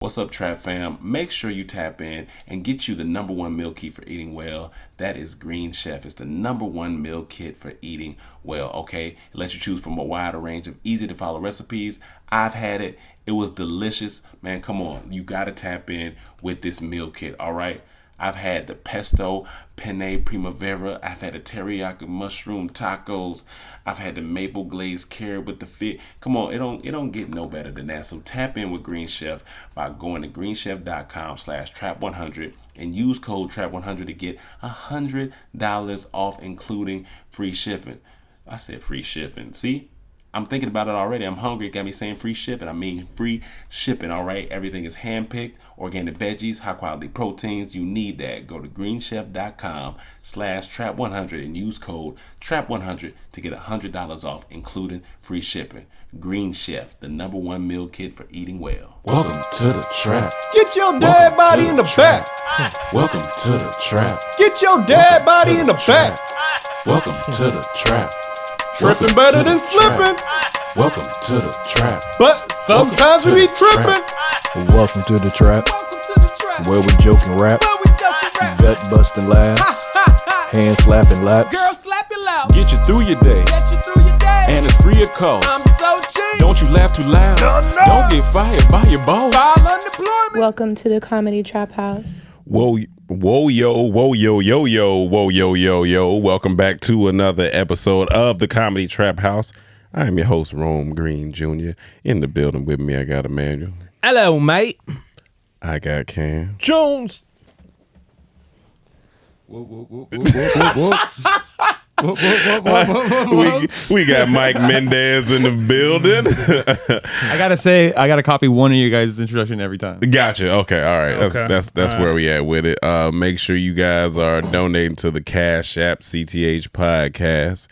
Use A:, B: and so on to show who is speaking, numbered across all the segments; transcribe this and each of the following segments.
A: What's up, Trap Fam? Make sure you tap in and get you the #1 meal kit for eating well. That is Green Chef. It's the #1 meal kit for eating well, okay? It lets you choose from a wider range of easy to follow recipes. I've had it. It was delicious. Man, come on. You got to tap in with this meal kit, all right? I've had the pesto penne primavera. I've had the teriyaki mushroom tacos. I've had the maple glazed carrot with the fit. Come on, it don't get no better than that. So tap in with Green Chef by going to greenchef.com/trap100 and use code trap100 to get $100 off, including free shipping. I said free shipping. See? I'm thinking about it already. I'm hungry. It got me saying free shipping. I mean free shipping, all right? Everything is hand-picked, organic veggies, high-quality proteins. You need that. Go to greenchef.com/trap100 and use code trap100 to get $100 off, including free shipping. Green Chef, the #1 meal kit for eating well.
B: Welcome to the trap.
C: Get your dead body in the back.
B: Welcome to the trap.
C: Get your dead body in the back.
B: Welcome to the trap.
C: Tripping better than slipping.
B: Welcome to the trap.
C: But sometimes we be tripping.
D: Welcome to the trap, where we joke and rap, gut busting laughs, hand slapping laps.
C: Girl, slap it loud.
B: Get you through your day, and it's free of cost.
C: I'm so cheap.
B: Don't you laugh too loud.
C: No.
B: Don't get fired by your boss.
C: File unemployment.
E: Welcome to the Comedy Trap House.
F: Whoa, yo. Welcome back to another episode of the Comedy Trap House. I am your host, Rome Green Jr. In the building with me, I got Emmanuel.
C: Hello, mate.
F: I got Cam.
C: Jones.
F: We got Mike Mendez in the building.
G: I gotta say, I gotta copy one of you guys' introduction every time.
F: Gotcha. Okay. All right.
G: Okay.
F: That's where we at with it. Make sure you guys are donating to the Cash App CTH podcast.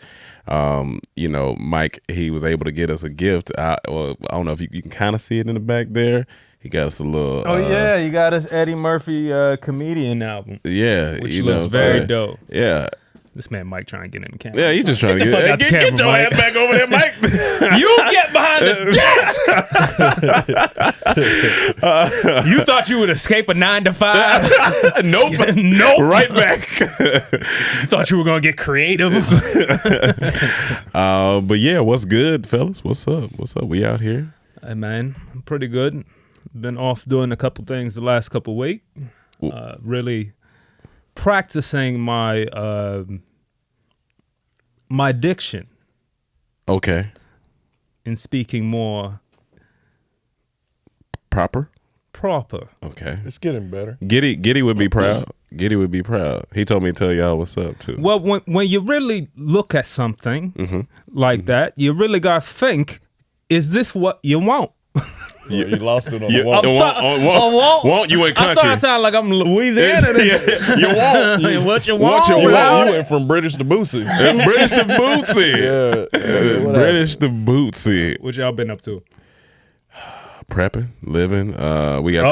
F: Mike, he was able to get us a gift. I don't know if you can kind of see it in the back there. He got us a little.
G: Oh yeah, you got us Eddie Murphy comedian album.
F: Yeah,
G: which looks very dope.
F: Yeah.
G: This man Mike trying to get in the camera.
F: Yeah, you just trying to get your ass back over there, Mike.
G: You get behind the desk. You thought you would escape a 9 to 5?
F: Nope.
G: Nope.
F: Right back.
G: You thought you were gonna get creative.
F: But yeah, what's good, fellas? What's up? We out here.
G: Hey man, I'm pretty good. Been off doing a couple things the last couple weeks. Really practicing my my diction.
F: Okay.
G: And speaking more
F: proper.
D: Okay. It's getting better.
F: Giddy would be proud. Giddy would be proud. He told me to tell y'all what's up too.
G: Well, when you really look at something like that, you really gotta think, is this what you want?
D: You lost it on
F: the
D: want.
F: Want you in country.
G: I thought I sound like I'm Louisiana.
F: You want.
G: What you want?
D: You went from British to Bootsy.
F: British to Bootsy.
D: Yeah.
F: British to Bootsy.
G: What y'all been up to?
F: Prepping, living. We got to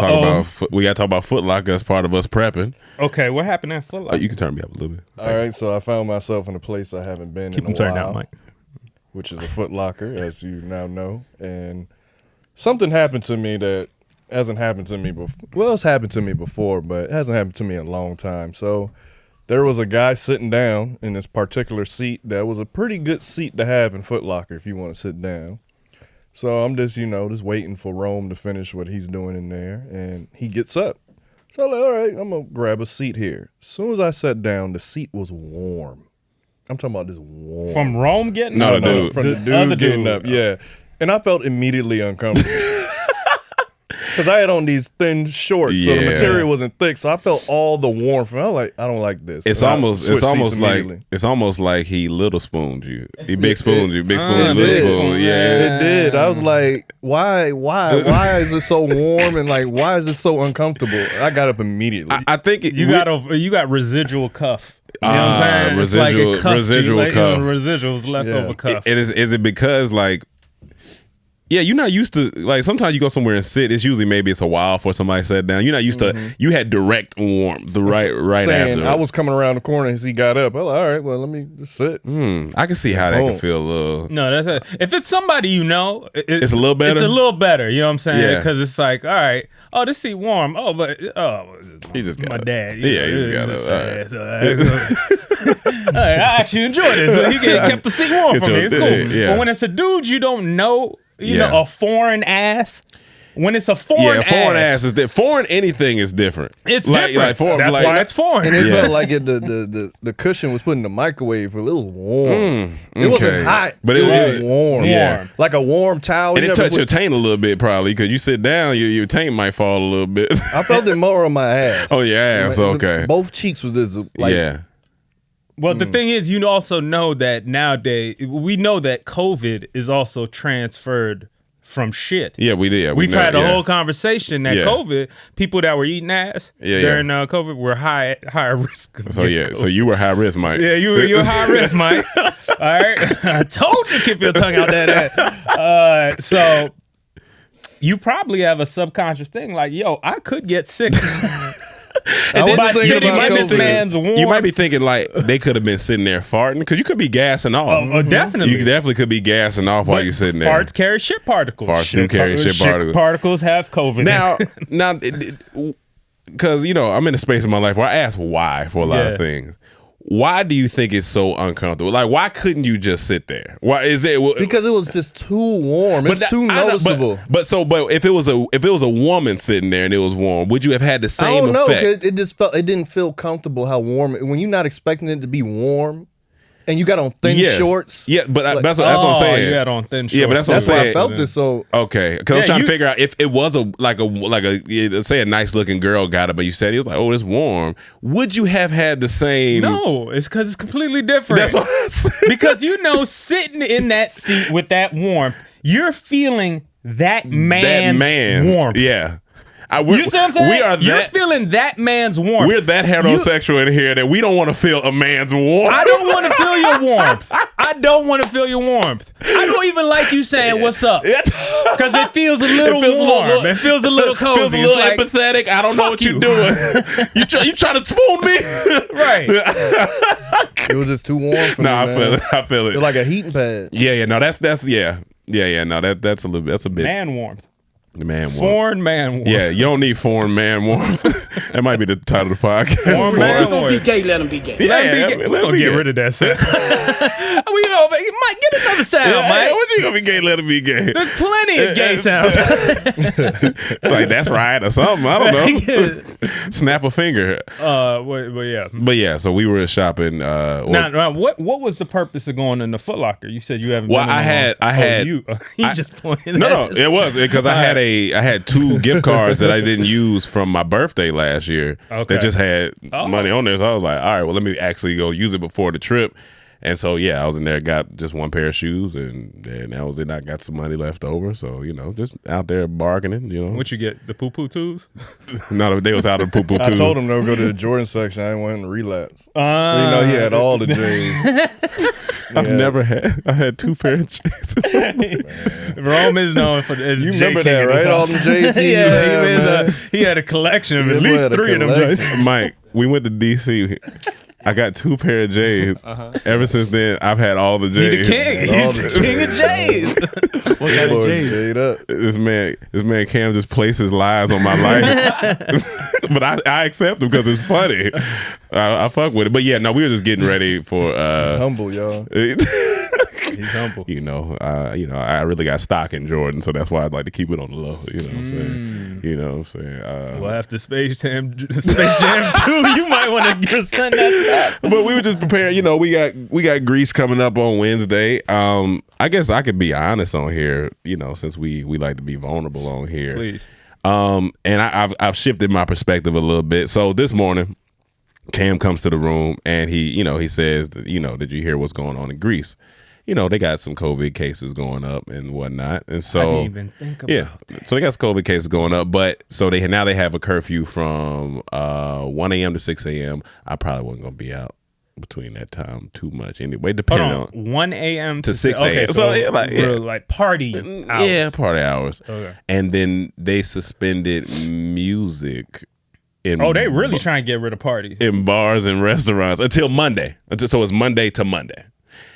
F: talk about Foot Locker as part of us prepping.
G: Okay, what happened at Foot Locker?
F: You can turn me up a little bit.
D: All right, so I found myself in a place I haven't been in a while.
G: Keep them turned down, Mike.
D: Which is a Foot Locker, as you now know, and something happened to me that hasn't happened to me before. Well, it's happened to me before, but it hasn't happened to me in a long time. So there was a guy sitting down in this particular seat that was a pretty good seat to have in Foot Locker if you want to sit down. So I'm just waiting for Rome to finish what he's doing in there, and he gets up. So I'm like, all right, I'm going to grab a seat here. As soon as I sat down, the seat was warm. I'm talking about this warm.
G: From Rome getting
F: up?
D: No, from the dude getting up, yeah. And I felt immediately uncomfortable. Because I had on these thin shorts, so the material wasn't thick, so I felt all the warmth. And I was like, I don't like this.
F: It's almost like he little spooned you. He big spooned you. Big spoon, little spoon. Yeah,
D: it did. I was like, why is it so warm and like why is it so uncomfortable? I got up immediately.
F: I think
G: you got residual cuff. You know what I'm saying?
F: Residual cuff.
G: Residuals leftover cuff.
F: Is it because like Yeah, you're not used to, like, sometimes you go somewhere and sit. It's usually maybe it's a while before somebody sat down. You're not used to, you had direct warmth right
D: saying,
F: after.
D: I was coming around the corner as he got up. I was like, all right, well, let me just sit.
F: I can see how that can feel a little.
G: No, that's if it's somebody you know,
F: It's a little better?
G: It's a little better. You know what I'm saying?
F: Yeah.
G: Because it's like, all right, oh, this seat warm. Oh, but
F: He just got
G: my
F: up.
G: dad.
F: Yeah, he just got up.
G: I actually enjoyed it. So he kept the seat warm for me. It's cool.
F: Yeah.
G: But when it's a dude you don't know, you know, a foreign ass. When it's a foreign
F: ass is different. Foreign anything is different.
G: It's different. That's why it's foreign.
D: And it felt like the cushion was put in the microwave. It was warm. It wasn't hot,
F: but
D: it was warm.
F: Yeah.
D: Like a warm towel.
F: And it touched your taint a little bit probably because you sit down, your taint might fall a little bit.
D: I felt it more on my ass.
F: Oh, your ass. Okay.
D: Both cheeks was just like.
F: Yeah.
G: Well, the thing is, you also know that nowadays, we know that COVID is also transferred from shit.
F: Yeah, we did.
G: We've had a whole conversation that
F: Yeah.
G: COVID, people that were eating ass during COVID were higher risk.
F: So so you were high risk, Mike.
G: Yeah, you were high risk, Mike. All right, I told you keep your tongue out that ass. So you probably have a subconscious thing like, yo, I could get sick.
D: I wasn't thinking about
G: this
D: COVID.
G: man's warm.
F: You might be thinking like they could have been sitting there farting because you could be gassing off.
G: Oh, definitely.
F: You definitely could be gassing off while you're sitting there.
G: Farts carry shit particles.
F: Farts do carry shit particles.
G: Particles have COVID.
F: Now, because I'm in a space in my life where I ask why for a lot of things. Why do you think it's so uncomfortable? Like, why couldn't you just sit there? Why is it?
D: Because it was just too warm. It's too noticeable.
F: But if it was a woman sitting there and it was warm, would you have had the same
D: I don't know.
F: effect?
D: It just felt. It didn't feel comfortable how warm. When you're not expecting it to be warm, and you got on thin shorts.
F: Yeah, but that's what I'm saying.
G: You had on thin shorts.
F: Yeah, but that's what I'm
D: why
F: saying.
D: I felt it so.
F: Okay, because I'm trying to figure out if it was say a nice looking girl got it, but you said he was like, oh, it's warm. Would you have had the same?
G: No, it's because it's completely different.
F: That's what I'm saying.
G: Because sitting in that seat with that warmth, you're feeling that man's warmth.
F: Yeah.
G: You see what I'm saying?
F: We are
G: You're feeling that man's warmth.
F: We're that heterosexual in here that we don't want to feel a man's warmth.
G: I don't want to feel your warmth. I don't want to feel your warmth. I don't even like you saying what's up. Because it feels a little warm. It feels a little cozy.
F: Feels a little empathetic. I don't know what you're doing. you trying to spoon me?
G: Right.
D: It was just too warm for me.
F: I feel it. I feel it.
D: It's like a heating pad.
F: Yeah. No, that's yeah. No, that's a little. That's a bit.
G: Man warmth.
F: The man warmth.
G: Foreign man warmth.
F: Yeah, you don't need foreign man warmth. That might be the title of the podcast.
G: Foreign man warmth.
B: Be gay, let him be gay.
G: We're going to get rid of that sound. Mike, get another sound, Mike.
F: What you gonna be gay? Let him be gay.
G: There's plenty of gay sounds.
F: Like that's right or something. I don't know. Snap a finger.
G: But yeah.
F: So we were shopping.
G: Now, what was the purpose of going in the Foot Locker? You said you haven't.
F: Well,
G: been
F: I had.
G: You just pointed.
F: No, it was because I had 2 gift cards that I didn't use from my birthday last year.
G: Okay.
F: That just had money on there. So I was like, all right, well, let me actually go use it before the trip. And so, yeah, I was in there, got just 1 pair of shoes, and that was it. I got some money left over. So, just out there bargaining,
G: What you get? The poo-poo twos?
F: No, they was out of poo-poo
D: I
F: twos.
D: told him to go to the Jordan section. I didn't want him to relapse. He had all the J's.
F: I had 2 pairs of J's.
G: Rome is known for his
D: You
G: J
D: remember
G: King
D: that,
G: in his
D: right?
G: house.
D: All them J's.
G: He had a collection of
D: Yeah,
G: at
D: boy
G: least
D: had a
G: 3 of them.
D: collection.
G: joints.
F: Mike, we went to DC. I got 2 pair of J's. Ever since then, I've had all the
G: He
F: J's.
G: the king. He's the king of J's.
B: What kind of J's?
D: Jade up.
F: This man Cam just places lies on my life, but I accept him because it's funny. I fuck with it. But yeah, no, we were just getting ready for.
D: He's humble, y'all.
G: He's humble.
F: I really got stock in Jordan, so that's why I'd like to keep it on the low. You know what I'm saying? You know what I'm saying?
G: Well, after Space Jam 2, you might want to send that to that.
F: But we were just preparing. We got Grease coming up on Wednesday. I guess I could be honest on here. Since we like to be vulnerable on here.
G: Please.
F: And I've shifted my perspective a little bit. So this morning, Cam comes to the room and he says, did you hear what's going on in Greece? They got some COVID cases going up and whatnot. And so
G: I didn't even think about that.
F: So they got some COVID cases going up, but so they have a curfew from 1 a.m. to 6 a.m. I probably wasn't gonna be out. between that time too much anyway, depending
G: Hold
F: on
G: 1 a.m.
F: to 6
G: Okay,
F: a.m.
G: so
F: yeah,
G: real, like party hours.
F: yeah, party hours.
G: Okay.
F: And then they suspended music in
G: Oh, they really trying to get rid of parties.
F: in bars and restaurants until Monday. So it's Monday to Monday.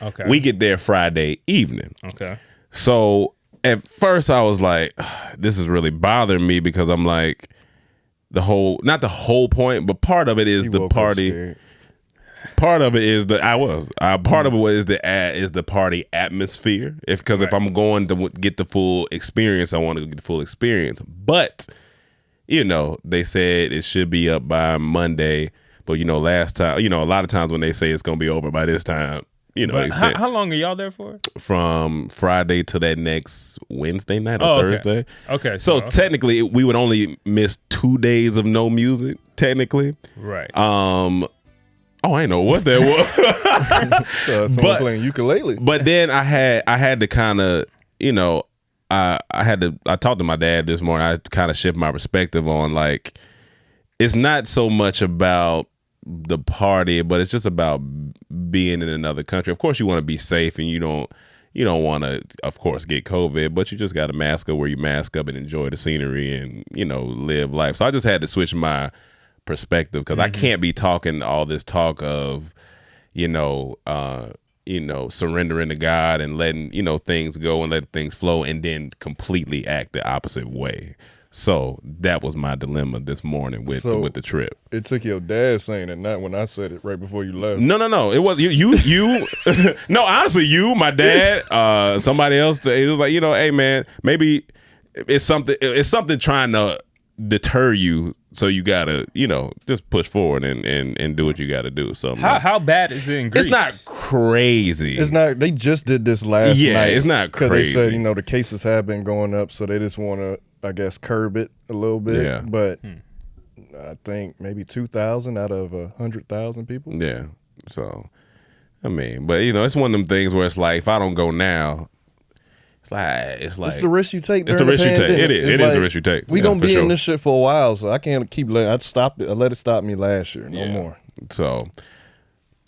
G: Okay.
F: We get there Friday evening.
G: Okay.
F: So at first I was like, this is really bothering me because I'm like, not the whole point, but part of it is
D: You
F: the
D: woke up
F: party.
D: scared.
F: Part of it is part of it is the party atmosphere. If I'm going to get the full experience, I want to get the full experience. But they said it should be up by Monday. But last time, a lot of times when they say it's going to be over by this time,
G: But how long are y'all there for?
F: from Friday to that next Wednesday night or
G: Okay.
F: Thursday.
G: Okay.
F: So technically, we would only miss 2 days of no music. Technically,
G: right.
F: Oh, I didn't know what that was.
D: Someone playing ukulele.
F: But then I had to kind of, I talked to my dad this morning. I kind of shift my perspective on like, it's not so much about the party, but it's just about being in another country. Of course, you want to be safe, and you don't want to, of course, get COVID, but you just got to mask up where you mask up and enjoy the scenery and live life. So I just had to switch my perspective because I can't be talking all this talk of surrendering to God and letting things go and letting things flow and then completely act the opposite way. So that was my dilemma this morning with the trip.
D: It took your dad saying it, not when I said it right before you left.
F: No. It was you. No, honestly, my dad, somebody else. It was like, hey man, maybe it's something trying to deter you. So you gotta, just push forward and do what you gotta do. So
G: How bad is it in Greece?
F: it's not crazy.
D: It's not. They just did this last night.
F: Yeah, it's not
D: because
F: crazy.
D: they said the cases have been going up, so they just want to, I guess, curb it a little bit.
F: Yeah.
D: But I think maybe 2,000 out of 100,000 people.
F: Yeah. So, but it's one of them things where it's like, if I don't go now, it's like
D: It's the risk you take.
F: It's the
D: during
F: risk you take.
D: pandemic.
F: It is.
D: It's
F: It is the risk you take.
D: We
F: Yeah,
D: gonna
F: for
D: be
F: sure.
D: in this shit for a while, so I can't keep letting. I let it stop me last year. No more.
F: So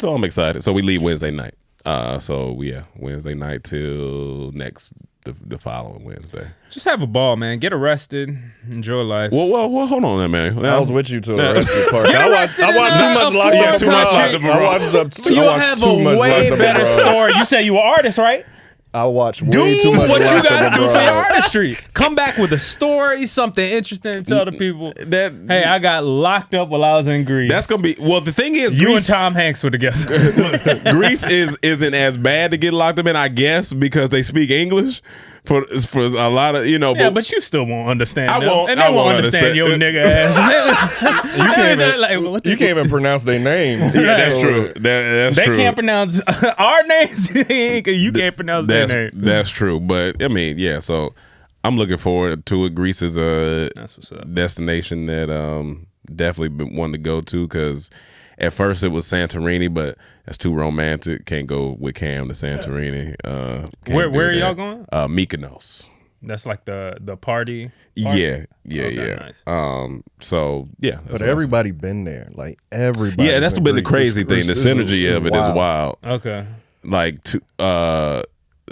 F: I'm excited. So we leave Wednesday night. Wednesday night till the following Wednesday.
G: Just have a ball, man. Get arrested. Enjoy life.
F: Well, hold on there, man.
D: I was with you till the rescue part.
G: Get
D: I watched
G: arrested
D: too much
G: in
D: Locked
G: a
D: Up.
F: too much
G: foreign
F: Locked Up
G: country.
F: abroad.
G: You'll have a way better story. You say you an artist, right?
D: I watched way
G: Do
D: too much
G: what you
D: Locked Up
G: gotta do for
D: abroad.
G: your artistry. Come back with a story, something interesting to tell the people. Hey, I got locked up while I was in Greece.
F: That's gonna be the thing is
G: You and
F: Greece,
G: Tom Hanks were together.
F: Greece isn't as bad to get locked up in, I guess, because they speak English for a lot of
G: Yeah, but you still won't understand.
F: I
G: them.
F: won't-
G: and
F: I
G: they won't
F: won't
G: understand your
F: understand.
G: nigga ass.
D: You can't even,
G: Like, what the-
D: you can't even pronounce their names.
F: Yeah, that's true. That's
G: They
F: true.
G: can't pronounce our names. You can't pronounce their name.
F: That's true. But yeah. So I'm looking forward to it. Greece is a
G: That's what's up.
F: destination that definitely been wanting to go to because at first it was Santorini, but that's too romantic. Can't go with Cam to Santorini.
G: Where are y'all going?
F: Mykonos.
G: That's like the party.
F: Yeah.
G: Okay,
F: Nice. So yeah, that's
D: But
F: what
D: everybody been there. Like everybody.
F: yeah, that's been the crazy thing. The synergy of it is wild.
G: Okay.
F: Like,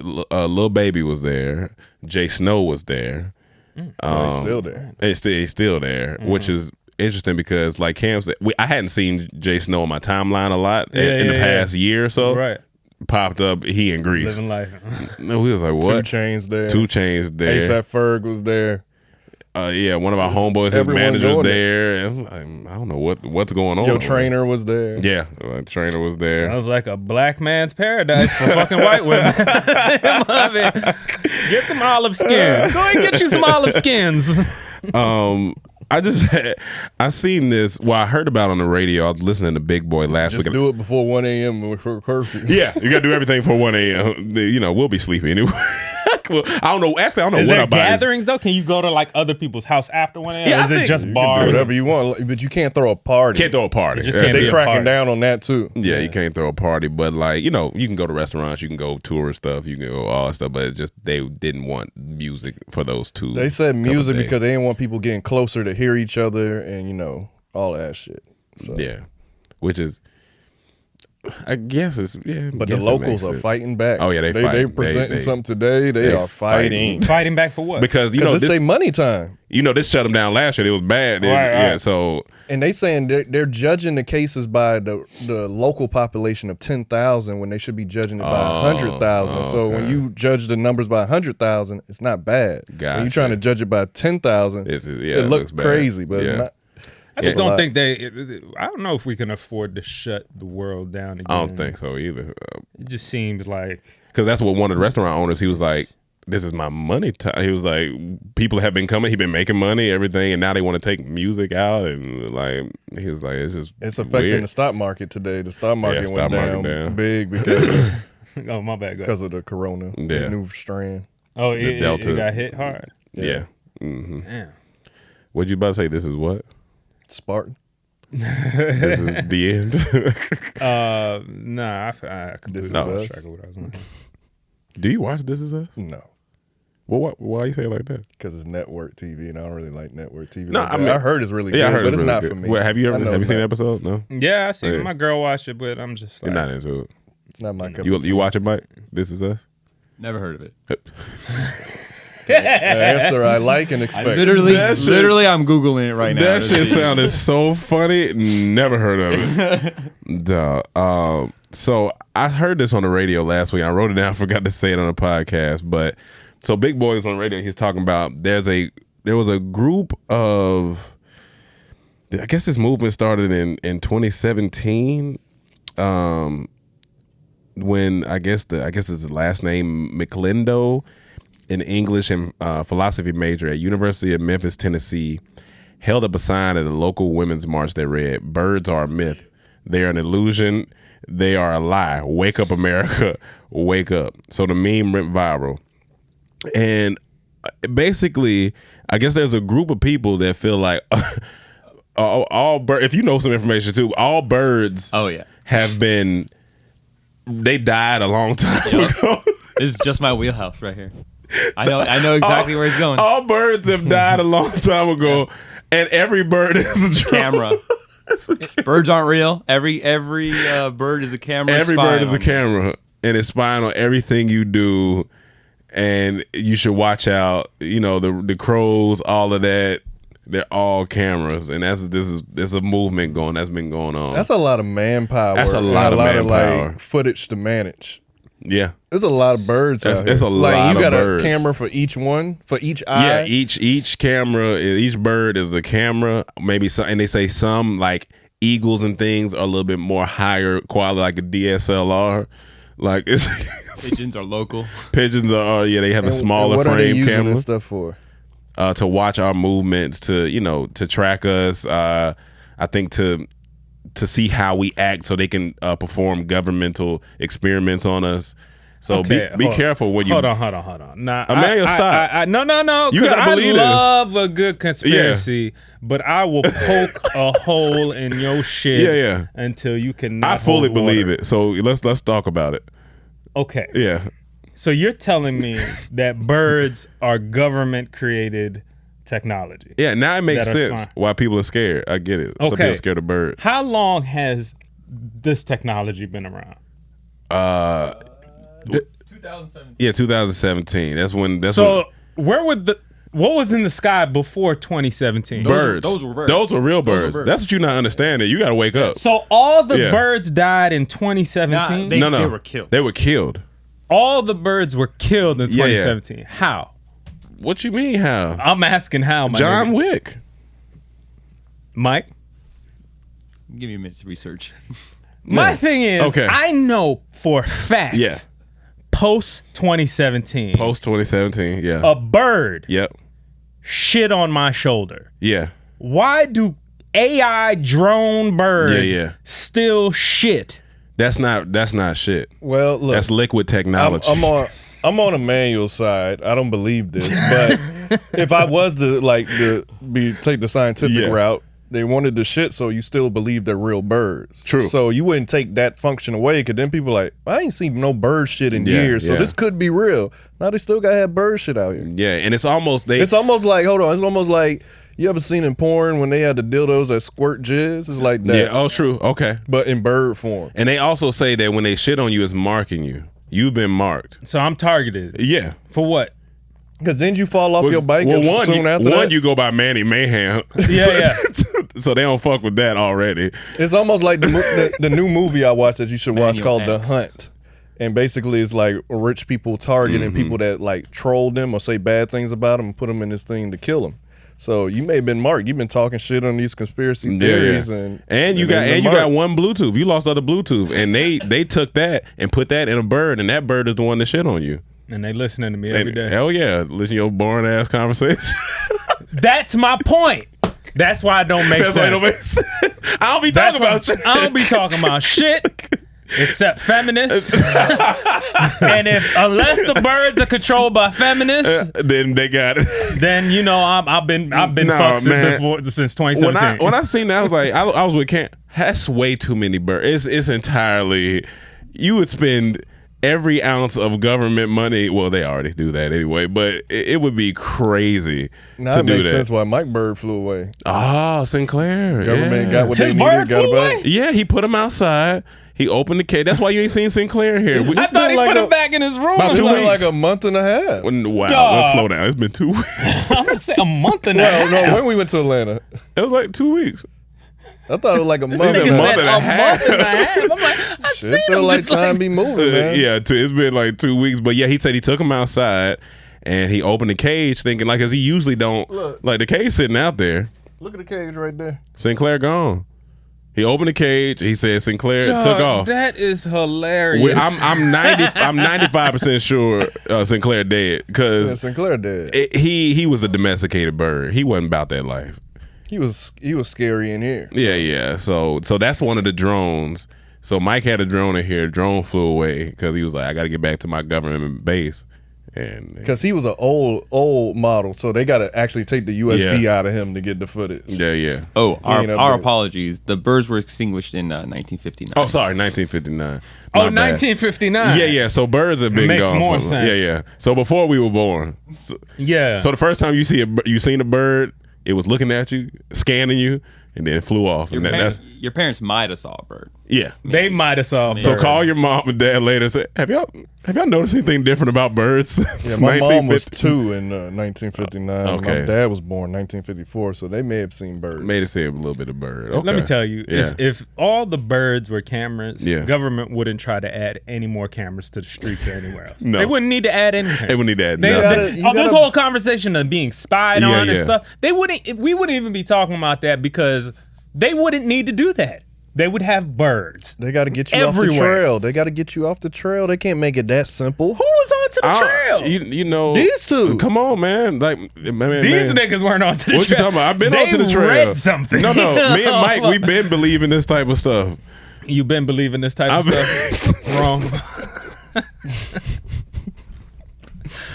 F: Lil Baby was there. Jay Snow was there.
D: He's still there.
F: He's still there, which is interesting because, like Cam said, I hadn't seen Jay Snow on my timeline a lot in the past year or so.
G: Right.
F: Popped up, he in Greece.
G: Living life.
F: No, we was like, what?
D: 2 Chainz there.
F: 2 Chainz there.
D: ASAP Ferg was there.
F: Yeah, one of our homeboys, his
D: everyone
F: manager's
D: doing it.
F: there. And I don't know what's going on.
D: Your trainer was there.
F: Yeah, trainer was there.
G: Sounds like a black man's paradise for fucking white women. Love it. Get some olive skin. Go ahead and get you some olive skins.
F: I seen this. Well, I heard about it on the radio. I was listening to Big Boy last
D: Just
F: week.
D: do it before 1 a.m. for curfew.
F: Yeah, you gotta do everything for 1 a.m. We'll be sleepy anyway. Well, I don't know. Actually, I don't know
G: Is
F: what
G: there
F: I buy.
G: gatherings though? Can you go to like other people's house after 1 a.m.?
F: Yeah,
G: or
F: I
G: is it
F: think
G: just
F: you
G: bars?
D: Whatever you want, but you can't throw a party.
F: Can't throw a party.
G: It just
F: That's
G: can't
F: it.
G: be
D: They
G: a
D: cracking
G: party.
D: down on that too.
F: Yeah, you can't throw a party, but like you can go to restaurants, you can go tour stuff, you can go all that stuff, but it just they didn't want music for those two.
D: They said music
F: days.
D: because they didn't want people getting closer to hear each other and all that shit. So.
F: Yeah, which is I guess it's
D: But the locals are fighting back.
F: Oh yeah, they
D: presenting something today. They are fighting.
G: Fighting back for what?
F: because
D: Because
F: this
D: it's their money time.
F: this shut them down last year. It was bad.
G: Right.
F: So
D: And they saying they're judging the cases by the local population of 10,000 when they should be judging it by 100,000. So when
F: okay.
D: you judge the numbers by 100,000, it's not bad. When
F: Gotcha.
D: you're trying to judge it by 10,000,
F: it
D: it
F: looks
D: looks
F: bad.
D: crazy, but
F: Yeah.
D: it's not.
G: I just
D: Yeah.
G: don't think I don't know if we can afford to shut the world down again.
F: I don't think so either.
G: It just seems like
F: Because that's what one of the restaurant owners, he was like, this is my money time. He was like, people have been coming, he been making money, everything, and now they want to take music out. And like, he was like, it's
D: affecting
F: weird.
D: the stock market today. The stock market
F: stock
D: went
F: market
D: down,
F: down.
D: big because
G: oh my bad. Go ahead.
D: because of the corona, this new strand.
G: Oh,
F: the
G: it
F: Delta.
G: got hit hard.
F: Yeah. Mm-hmm.
G: Damn.
F: What'd you about to say? This is what?
D: Spartan.
F: This is the end.
G: Nah, I completely
D: This Is
G: lost
D: Us?
G: track of what I was on.
F: Do you watch This Is Us?
D: No,
F: Well, why you say it like that?
D: because it's network TV, and I don't really like network TV.
F: No,
D: like
F: I
D: that.
F: mean-
D: I heard it's really good,
F: Yeah, I heard
D: but it's
F: really
D: not
F: good.
D: for me.
F: Well, have you
D: I
F: ever
D: know
F: have you
D: it's
F: seen the
D: not-
F: episode? No,
G: Yeah, I seen
F: Yeah.
G: my girl watch it, but I'm just like,
F: you're not into it.
D: It's not my cup of tea.
F: You watch it, Mike? This Is Us.
B: Never heard of it.
D: Answer I like and
B: I
D: expect.
B: literally,
F: That shit-
B: literally, I'm googling it right now.
F: That shit sounded so funny. Never heard of it. Duh. So I heard this on the radio last week. I wrote it down. Forgot to say it on the podcast. But so Big Boy is on the radio. He's talking about there was a group of. I guess this movement started in 2017. When I guess it's the last name McLindo, an English and philosophy major at University of Memphis, Tennessee, held up a sign at a local women's march that read, "Birds are a myth. They are an illusion. They are a lie. Wake up, America. Wake up." So the meme went viral. And basically, I guess there's a group of people that feel like all birds, if you know some information too, all birds
B: Oh yeah,
F: they died a long time ago.
B: this is just my wheelhouse right here. I know exactly where he's going.
F: All birds have died a long time ago, and every bird is a drone.
B: Camera. Birds aren't real. Every bird is a camera.
F: Every bird
B: spying
F: is a
B: on you.
F: camera, and it's spying on everything you do. And you should watch out. You know, the crows, all of that. They're all cameras, and there's a movement that's been going on.
D: That's a lot of manpower.
F: That's a
D: and
F: lot of manpower.
D: like footage to manage.
F: Yeah.
D: There's a lot of birds out here.
F: It's a
D: like,
F: lot
D: you
F: of
D: got
F: birds.
D: a camera for each one, for each eye.
F: Yeah, each camera, each bird is a camera. Maybe some, and they say some like eagles and things are a little bit more higher quality, like a DSLR. Like it's
B: Pigeons are local.
F: pigeons are they have a
D: And
F: smaller
D: what are they
F: frame
D: using
F: camera
D: this stuff for?
F: to watch our movements, to track us. I think to see how we act, so they can perform governmental experiments on us. So be careful when you
G: Hold on. Nah,
F: Emmanuel, stop.
G: No.
F: You gotta believe
G: I
F: this.
G: love a good conspiracy, but I will poke a hole in your shit.
F: Yeah.
G: Until you can.
F: I fully believe it. So let's talk about it.
G: Okay.
F: Yeah.
G: So you're telling me that birds are government created technology?
F: Yeah, now it makes
G: That are
F: sense
G: smart.
F: why people are scared. I get it. Some
G: Okay.
F: people are scared of birds.
G: How long has this technology been around?
B: 2017.
F: Yeah, 2017. That's when.
G: So what was in the sky before 2017?
F: Birds.
B: Those were birds.
F: Those were real birds.
B: birds.
F: That's what you're not understanding. You got to wake up.
G: So all the
F: Yeah.
G: birds died in 2017?
B: Nah,
F: No.
B: they were killed.
F: They were killed.
G: All the birds were killed in
F: Yeah,
G: 2017. How?
F: What you mean? How?
G: I'm asking how, my
F: John
G: nigga.
F: Wick.
G: Mike?
B: Give me a minute to research.
G: My thing is,
F: Okay.
G: I know for a fact,
F: Yeah.
G: post 2017,
F: Post 2017. Yeah.
G: a bird
F: Yep.
G: shit on my shoulder.
F: Yeah.
G: Why do AI drone birds
F: Yeah.
G: still shit?
F: That's not shit.
D: Well, look,
F: That's liquid technology.
D: I'm on Emmanuel's side. I don't believe this, but if I was to take the scientific
F: Yeah.
D: route, they wanted the shit, so you still believe they're real birds.
F: True.
D: So you wouldn't take that function away, because then people like, I ain't seen no bird shit in years, so this could be real. Now they still gotta have bird shit out here.
F: Yeah, and it's almost
D: It's almost like, hold on, it's almost like, you ever seen in porn when they had the dildos that squirt jizz? It's like that.
F: Yeah, oh, true. Okay.
D: But in bird form.
F: And they also say that when they shit on you, it's marking you. You've been marked.
G: So I'm targeted.
F: Yeah.
G: For what?
D: Because then you fall off your bike
F: well,
D: soon after that.
F: you go by Manny Mayhem.
G: Yeah,
F: So they don't fuck with that already.
D: It's almost like the new movie I watched that you should watch
B: Manual
D: called The
B: X.
D: Hunt. And basically it's like rich people targeting people that like troll them or say bad things about them and put them in this thing to kill them. So you may have been marked. You've been talking shit on these conspiracy theories,
F: and you got one Bluetooth. You lost other Bluetooth, and they took that and put that in a bird, and that bird is the one that shit on you.
G: And they listening to me every day.
F: Hell yeah, listen to your boring ass conversation.
G: That's my point. That's why it don't make sense.
F: Why it don't make sense. I don't be talking about shit.
G: I don't be talking about shit. Except feminists. And unless the birds are controlled by feminists,
F: then they got it.
G: Then I've been fucked since 2017.
F: When I seen that, I was like, I was with Cam. That's way too many birds. It's entirely. You would spend every ounce of government money. Well, they already do that anyway, but it would be crazy
D: now
F: to
D: it
F: do
D: makes
F: that.
D: sense why Mike Bird flew away.
F: Oh, Sinclair.
D: Government got what
G: His
D: they
G: bird
D: needed, got
G: flew
D: it back.
G: away?
F: Yeah, he put him outside. He opened the cage. That's why you ain't seen Sinclair here.
G: I thought he
D: like
G: put him
D: a-
G: back in his room.
F: About
D: It's
F: 2
D: been
F: weeks.
D: like a month and a half.
F: Wow,
G: Dog.
F: let's slow down. It's been 2 weeks.
G: I'm gonna say a month and a
D: Well,
G: half.
D: no, when we went to Atlanta,
F: It was like 2 weeks.
D: I thought it was like a month
F: nigga
D: and a
F: said
D: half.
F: and a half.
G: month and a half. I'm like, I seen
D: It feel
G: him
D: like
G: just
D: time
G: like
D: be moving, man.
F: Yeah, it's been like 2 weeks. But yeah, he said he took him outside and he opened the cage thinking like, cause he usually don't,
D: Look.
F: like the cage sitting out there.
D: Look at the cage right there.
F: Sinclair gone. He opened the cage. He said Sinclair took off.
G: That is hilarious.
F: I'm 95% sure Sinclair dead
D: Yeah,
F: because
D: Sinclair dead.
F: he was a domesticated bird. He wasn't about that life.
D: He was scary in here.
F: Yeah. So that's one of the drones. So Mike had a drone in here. Drone flew away because he was like, I got to get back to my government base. And
D: Because he was an old model, so they got to actually take the USB out of him to get the footage.
F: yeah.
B: Oh,
D: ain't up
B: our
D: there.
B: apologies. The birds were extinguished in 1959.
F: Oh, sorry, 1959.
G: Oh,
F: My bad.
G: 1959.
F: Yeah. So birds have been
G: Makes
F: gone.
G: more
F: for,
G: sense.
F: Yeah. So before we were born.
G: Yeah.
F: So the first time you seen a bird, it was looking at you, scanning you, and then it flew off.
B: Your,
F: And
B: parents, your parents might have saw a bird.
F: yeah.
G: They might have saw a
F: So
G: bird.
F: call your mom and dad later and say, have y'all noticed anything different about birds?
D: Yeah, my mom was
F: 1950?
D: 2 in 1959.
F: Okay.
D: My dad was born 1954, so they may have seen birds.
F: Made it seem a little bit of bird. Okay.
G: Let me tell you,
F: Yeah.
G: if all the birds were cameras,
F: Yeah.
G: government wouldn't try to add any more cameras to the streets or anywhere else.
F: No.
G: They wouldn't need to add anything.
F: They wouldn't need to add
G: They-
F: nothing.
G: they-
D: You
G: this
D: gotta-
G: whole conversation of being spied
F: Yeah,
G: on and
F: yeah.
G: stuff, we wouldn't even be talking about that because they wouldn't need to do that. They would have birds.
D: They got to get you off the
G: Everywhere.
D: trail. They got to get you off the trail. They can't make it that simple.
G: Who was onto the trail?
F: You know
D: These two.
F: Come on, man. Like man,
G: These
F: man.
G: niggas weren't onto the trail.
F: What you talking about? I've been
G: They
F: onto the trail.
G: read something.
F: No. Me and Mike, we've been believing this type of stuff.
G: You been believing this type of stuff? Wrong.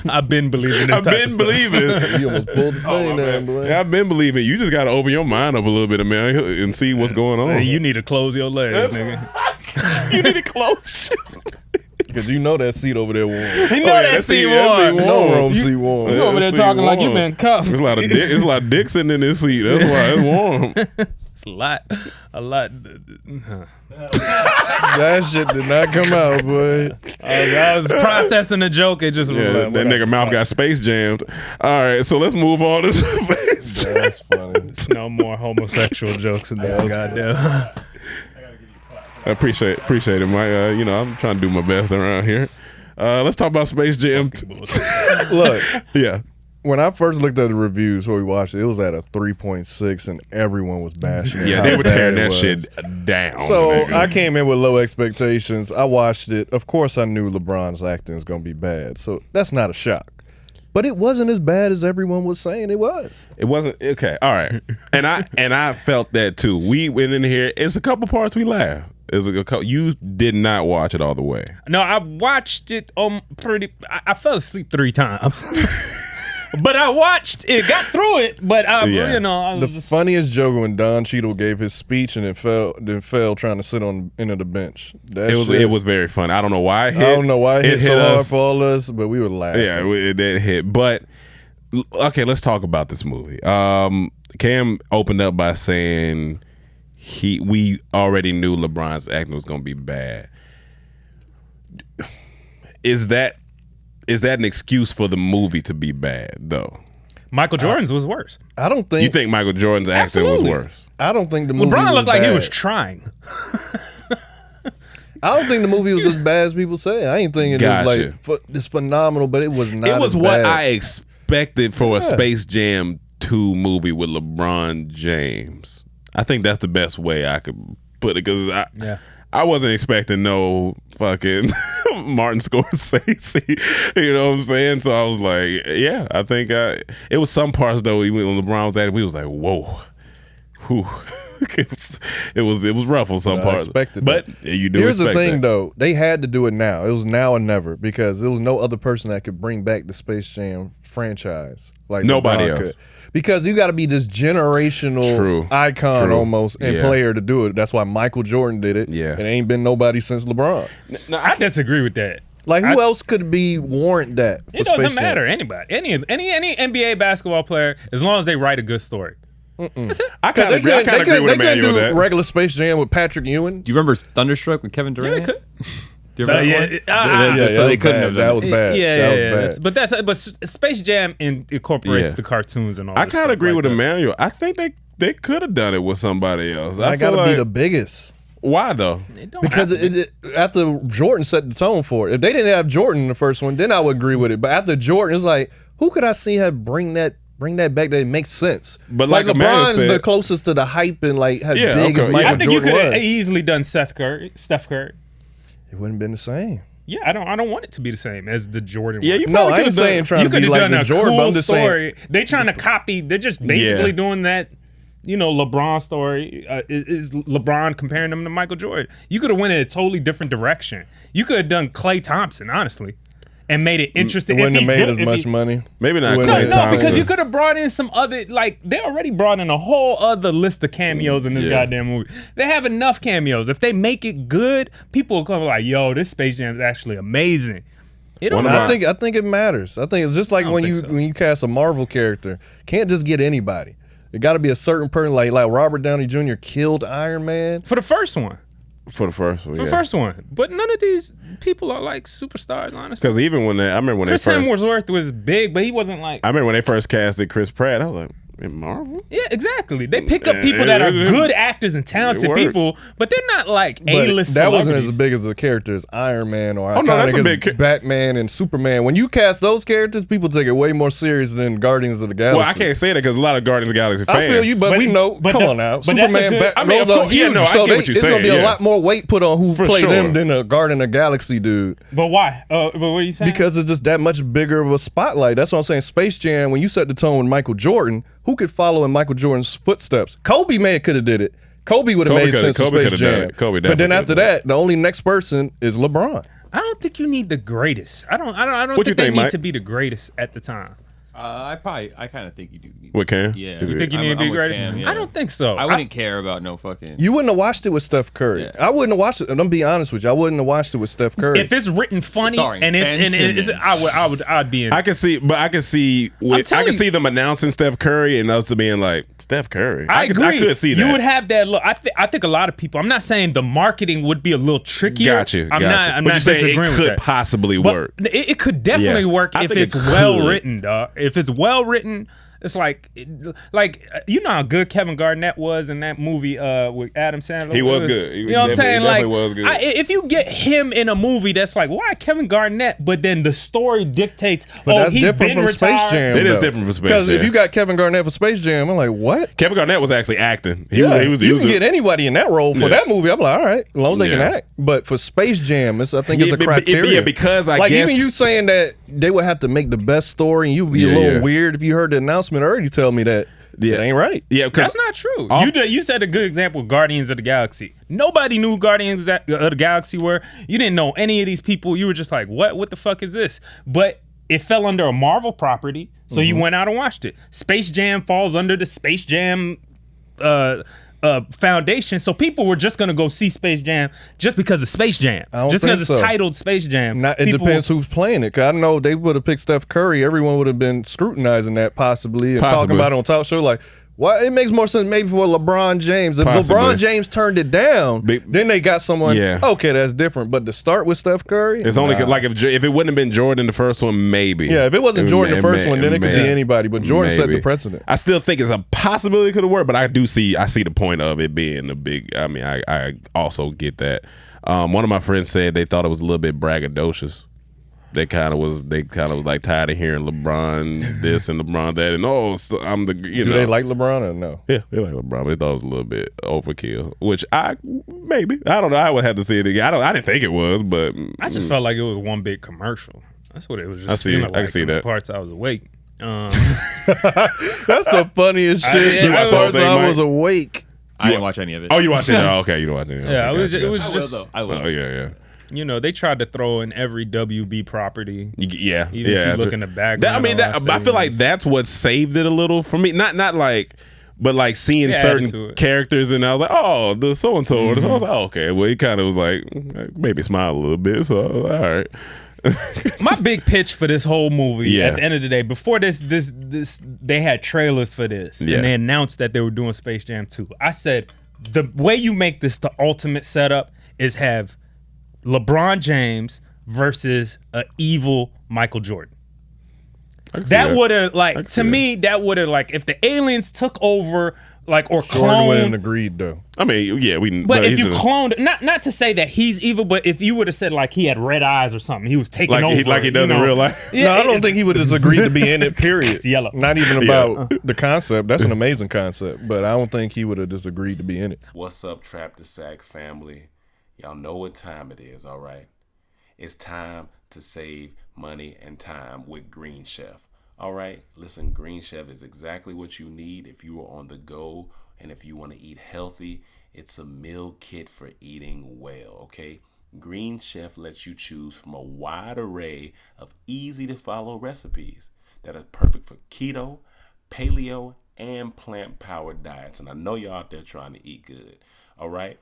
G: I've been believing this
F: I've
G: type of
F: been
G: stuff.
F: believing.
D: You almost pulled the thing there, boy.
F: Yeah, I've been believing. You just got to open your mind up a little bit, man, and see what's going on.
G: Hey, you need to close your legs, nigga.
F: You need to close.
D: Because you know that seat over there warm.
G: You know that seat warm.
D: No room seat warm.
G: You over there
F: That
G: talking
F: seat
G: like you
F: warm.
G: been cuffed.
F: There's a lot of dick sitting in this seat. That's why it's warm.
G: It's a lot.
D: That shit did not come out, boy.
G: I was processing a joke. It just
F: Yeah,
G: was
F: that
G: like,
F: nigga mouth got space jammed. All right, so let's move on to space jam.
D: That's funny.
G: no more homosexual jokes in this goddamn.
F: I appreciate it, Mike. I'm trying to do my best around here. Let's talk about Space Jam.
D: Look,
F: Yeah.
D: when I first looked at the reviews before we watched it, it was at a 3.6, and everyone was bashing it.
F: Yeah,
D: how
F: they were
D: bad
F: tearing
D: it
F: that
D: was.
F: shit down.
D: So
F: nigga.
D: I came in with low expectations. I watched it. Of course, I knew LeBron's acting was going to be bad. So that's not a shock. But it wasn't as bad as everyone was saying it was.
F: It wasn't okay. All right, and I felt that too. We went in here. It's a couple parts we laughed. It's a couple. You did not watch it all the way.
G: No, I watched it pretty. I fell asleep 3 times. But I watched it, got through it, but I was
D: The
G: just,
D: funniest joke when Don Cheadle gave his speech and then fell trying to sit on the end of the bench.
F: It was very fun. I don't know why it hit.
D: I don't know why it hit so hard
F: us.
D: for all us, but we were laughing.
F: Yeah, it did hit. But okay, let's talk about this movie. Cam opened up by saying we already knew LeBron's acting was going to be bad. Is that an excuse for the movie to be bad though?
G: Michael Jordan's was worse.
D: I don't think
F: You think Michael Jordan's acting
G: Absolutely.
F: was worse?
D: I don't think the movie
G: LeBron
D: was
G: looked like he
D: bad.
G: was trying.
D: I don't think the movie was as bad as people say. I ain't thinking
F: Gotcha.
D: it was it's phenomenal, but it was not.
F: It was
D: as
F: what
D: bad.
F: I expected for a
D: Yeah.
F: Space Jam 2 movie with LeBron James. I think that's the best way I could put it because I wasn't expecting no fucking Martin Scorsese. You know what I'm saying? So I was like, yeah, I think it was some parts though. When LeBron was at it, we was like, whoa, whew. it was rough on some
D: I
F: parts.
D: expected
F: but
D: that.
F: you do.
D: Here's the
F: expect
D: thing,
F: that.
D: though. They had to do it now. It was now or never because there was no other person that could bring back the Space Jam franchise like
F: Nobody
D: LeBron
F: else.
D: could. Because you got to be this generational
F: True.
D: icon
F: True.
D: almost and
F: Yeah.
D: player to do it. That's why Michael Jordan did it.
F: Yeah.
D: It ain't been nobody since LeBron.
F: No,
G: I disagree with that.
D: Like who else could be warrant that? For
G: It doesn't
D: Space Jam?
G: matter. Anybody, any NBA basketball player, as long as they write a good story. That's it.
F: I kind of agree with
D: They
F: Emmanuel
D: couldn't
F: with
D: do
F: that.
D: regular Space Jam with Patrick Ewing.
B: Do you remember Thunderstruck with Kevin
G: Yeah,
B: Durant?
G: they could.
B: Do you remember
G: Yeah,
B: that one?
G: yeah,
B: so
D: that
B: they
D: was
B: couldn't
D: bad.
B: have done
D: That
B: it.
D: was bad.
G: Yeah,
D: That was bad.
G: But Space Jam incorporates
F: Yeah.
G: the cartoons and all.
F: I
G: this
F: kind
G: stuff
F: of agree
G: like
F: with
G: that.
F: Emmanuel. I think they could have done it with somebody else.
D: I
F: feel
D: got to
F: like,
D: be the biggest.
F: Why though?
G: It don't
D: Because
G: have to.
D: after Jordan set the tone for it. If they didn't have Jordan in the first one, then I would agree with it. But after Jordan, it's like, who could I see have bring that back that it makes sense?
F: But like Emmanuel
D: LeBron's
F: said-
D: the closest to the hype and like how
F: Yeah,
D: big
F: okay,
D: as
F: yeah.
D: Michael
G: I think you
D: Jordan
G: could have
D: was.
G: easily done Steph Curry.
D: It wouldn't have been the same.
G: Yeah, I don't want it to be the same as the Jordan.
F: Yeah,
G: one.
F: you
D: No,
F: probably
D: I ain't
F: could've done-
D: saying trying
G: You
D: to
G: could
D: be
G: have
D: like
G: done
D: the
G: a
D: Jordan,
G: cool
D: but I'm just saying.
G: story. They trying to copy. They're just basically doing that. LeBron story is LeBron comparing them to Michael Jordan. You could have went in a totally different direction. You could have done Klay Thompson, honestly, and made it
D: It
G: interesting.
D: wouldn't
G: If
D: have
G: he's
D: made
G: good-
D: as
G: if
D: much
G: he-
D: money.
F: Maybe not.
D: Wouldn't
G: No,
F: Klay
D: have
G: no,
F: Thompson.
G: because you could have brought in some other, like, they already brought in a whole other list of cameos in this
F: Yeah.
G: goddamn movie. They have enough cameos. If they make it good, people will come like, yo, this Space Jam is actually amazing. It don't
F: One of
G: matter.
F: my-
D: I think it matters. I think it's just like
G: I don't
D: when
G: think
D: you
G: so.
D: when you cast a Marvel character, can't just get anybody. It got to be a certain person. Like Robert Downey Jr. killed Iron Man.
G: For the first one.
F: for the first one.
G: For the first one. But none of these people are like superstars, honestly.
F: Because even when I remember when
G: Chris
F: they first,
G: Hemsworth was big, but he wasn't like.
F: I remember when they first casted Chris Pratt. I was like, in Marvel.
G: Yeah, exactly. They pick up people that are good actors and talented
F: worked.
G: people, but they're not like
D: But
G: A-list
D: that wasn't
G: celebrities.
D: as big as a character as Iron Man or
F: Oh, no, that's
D: iconic
F: a
D: as
F: big
D: Batman and Superman. When you cast those characters, people take it way more serious than Guardians of the Galaxy.
F: Well, I can't say that because a lot of Guardians of the Galaxy fans.
D: I feel you, but we know.
G: but
D: Come
G: the-
D: on now,
G: but that's a
D: Superman,
G: good-
D: Batman.
F: I mean, of
D: those are
F: course, yeah,
D: huge.
F: no, I
D: So
F: get what you're
D: it's gonna
F: saying,
D: be a
F: yeah.
D: lot more weight put on who
F: For
D: played
F: sure.
D: them than a Guardian of the Galaxy dude.
G: But why? But what are you saying?
D: Because it's just that much bigger of a spotlight. That's what I'm saying. Space Jam, when you set the tone with Michael Jordan, who could follow in Michael Jordan's footsteps? Kobe could have did it. Kobe would have
F: Kobe
D: made
F: coulda-
D: sense of
F: Kobe
D: Space
F: coulda done
D: Jam.
F: it. Kobe
D: But then
F: definitely
D: after
F: coulda done
D: that, the only next person is LeBron.
G: I don't think you need the greatest. I don't
F: What you
G: think they
F: think,
G: need
F: Mike?
G: to be the greatest at the time.
B: I kind of think you do.
F: With Cam?
B: Yeah.
G: You think you need to be
B: I'm with
G: greatest?
B: Cam, yeah.
G: I don't think so.
B: I wouldn't care about no fucking.
D: You wouldn't have watched it with Steph Curry.
B: Yeah.
D: I wouldn't have watched it. And I'm be honest with you. I wouldn't have watched it with Steph Curry.
G: If it's written funny
B: Starring
G: and it's
B: Ben
G: and it's,
B: Simmons.
G: I'd be in.
F: I can see, but I can see
G: telling you.
F: them announcing Steph Curry and us being like Steph Curry.
G: I agree.
F: I could see that.
G: You would have that look. I think a lot of people. I'm not saying the marketing would be a little trickier.
F: Got you.
G: I'm not
F: but
G: not
F: you say
G: disagreeing
F: it
G: with
F: could
G: that.
F: possibly
G: But
F: work.
G: It could definitely
F: Yeah.
G: work
F: I
G: if
F: think
G: it's
F: it could.
G: well written, dog. If it's well written, it's like you know how good Kevin Garnett was in that movie with Adam Sandler.
F: He was good.
G: You know what I'm saying?
F: He
G: Like,
F: definitely was good.
G: if you get him in a movie that's like, why Kevin Garnett? But then the story dictates,
D: But that's
G: he's
D: different
G: been
D: from
G: retired.
D: Space Jam.
F: It is
D: though.
F: different from Space
D: Because if
F: Jam.
D: you got Kevin Garnett for Space Jam, I'm like, what?
F: Kevin Garnett was actually acting. He
D: Yeah,
F: was
D: you can get anybody in that role for
F: Yeah.
D: that movie. I'm like, all right, as long as they can
F: Yeah.
D: act. But for Space Jam, I think it's
F: Yeah,
D: a
F: but-
D: criteria.
F: yeah, because I
D: like
F: guess-
D: even you saying that they would have to make the best story, and you'd be a
F: Yeah,
D: little
F: yeah.
D: weird if you heard the announcement already. Tell me that
F: Yeah.
D: it ain't right.
F: Yeah, because
G: That's not true. You said a good example of Guardians of the Galaxy. Nobody knew who Guardians of the Galaxy were. You didn't know any of these people. You were just like, what the fuck is this? But it fell under a Marvel property, so you went out and watched it. Space Jam falls under the Space Jam foundation, so people were just gonna go see Space Jam just because of Space Jam,
D: I don't
G: just
D: think
G: because
D: so.
G: it's titled Space Jam.
D: It depends who's playing it. 'Cause I know they would have picked Steph Curry. Everyone would have been scrutinizing that possibly and talking about it on talk show like, why? It makes more sense maybe for LeBron James. If LeBron James turned it down, then they got someone.
F: Yeah.
D: Okay, that's different. But to start with Steph Curry,
F: It's only like if it wouldn't have been Jordan the first one, maybe.
D: Yeah, if it wasn't Jordan the first one, then it could be anybody. But Jordan set the precedent.
F: I still think it's a possibility it could have worked, but I see the point of it being a big. I mean, I also get that. One of my friends said they thought it was a little bit braggadocious. They kind of was like tired of hearing LeBron this and LeBron that, and so I'm the
D: Do they like LeBron or no?
F: Yeah, they like LeBron, but they thought it was a little bit overkill. Which I don't know. I would have to see it again. I didn't think it was, but
G: I just felt like it was one big commercial. That's what it was. Just
F: I see
G: feeling
F: it.
G: like
F: I can see
G: in the
F: that.
G: parts I was awake.
D: That's the funniest shit.
G: You watched
D: As
G: the
D: far
F: whole
D: as
F: thing,
D: I
F: Mike?
D: was awake.
B: I didn't watch any of it.
F: Oh, you watched it? Oh, okay, you don't watch it.
G: Yeah,
F: Okay,
G: it was
B: I will
G: just
B: though. I will.
F: Oh yeah.
G: you know, they tried to throw in every WB property.
F: Yeah,
G: Even if you look in the background.
F: I feel like that's what saved it a little for me. Not like, but like seeing
G: Yeah,
F: certain
G: added to it.
F: characters, and I was like, oh, the so and so. So I was like, oh, okay. Well, he kind of was like, maybe smile a little bit. So I was like, all right.
G: My big pitch for this whole movie,
F: Yeah.
G: at the end of the day, before this, they had trailers for this,
F: Yeah.
G: and they announced that they were doing Space Jam 2. I said, the way you make this the ultimate setup is have LeBron James versus an evil Michael Jordan. That would have that would have if the aliens took over or
D: Jordan wouldn't
G: cloned.
D: agreed though.
F: I mean, yeah,
G: But if
F: he's
G: you cloned, not to say that he's evil, but if you would have said he had red eyes or something, he was taking over.
F: like he does in real life.
G: Yeah,
D: No, I don't think he would just agree to be in it, period.
G: It's yellow.
D: Not even about the concept. That's an amazing concept, but I don't think he would have just agreed to be in it.
A: What's up, Trap the Sack family? Y'all know what time it is, all right? It's time to save money and time with Green Chef. All right, listen, Green Chef is exactly what you need if you are on the go and if you want to eat healthy. It's a meal kit for eating well, okay? Green Chef lets you choose from a wide array of easy to follow recipes that are perfect for keto, paleo, and plant-powered diets. And I know y'all out there trying to eat good, all right?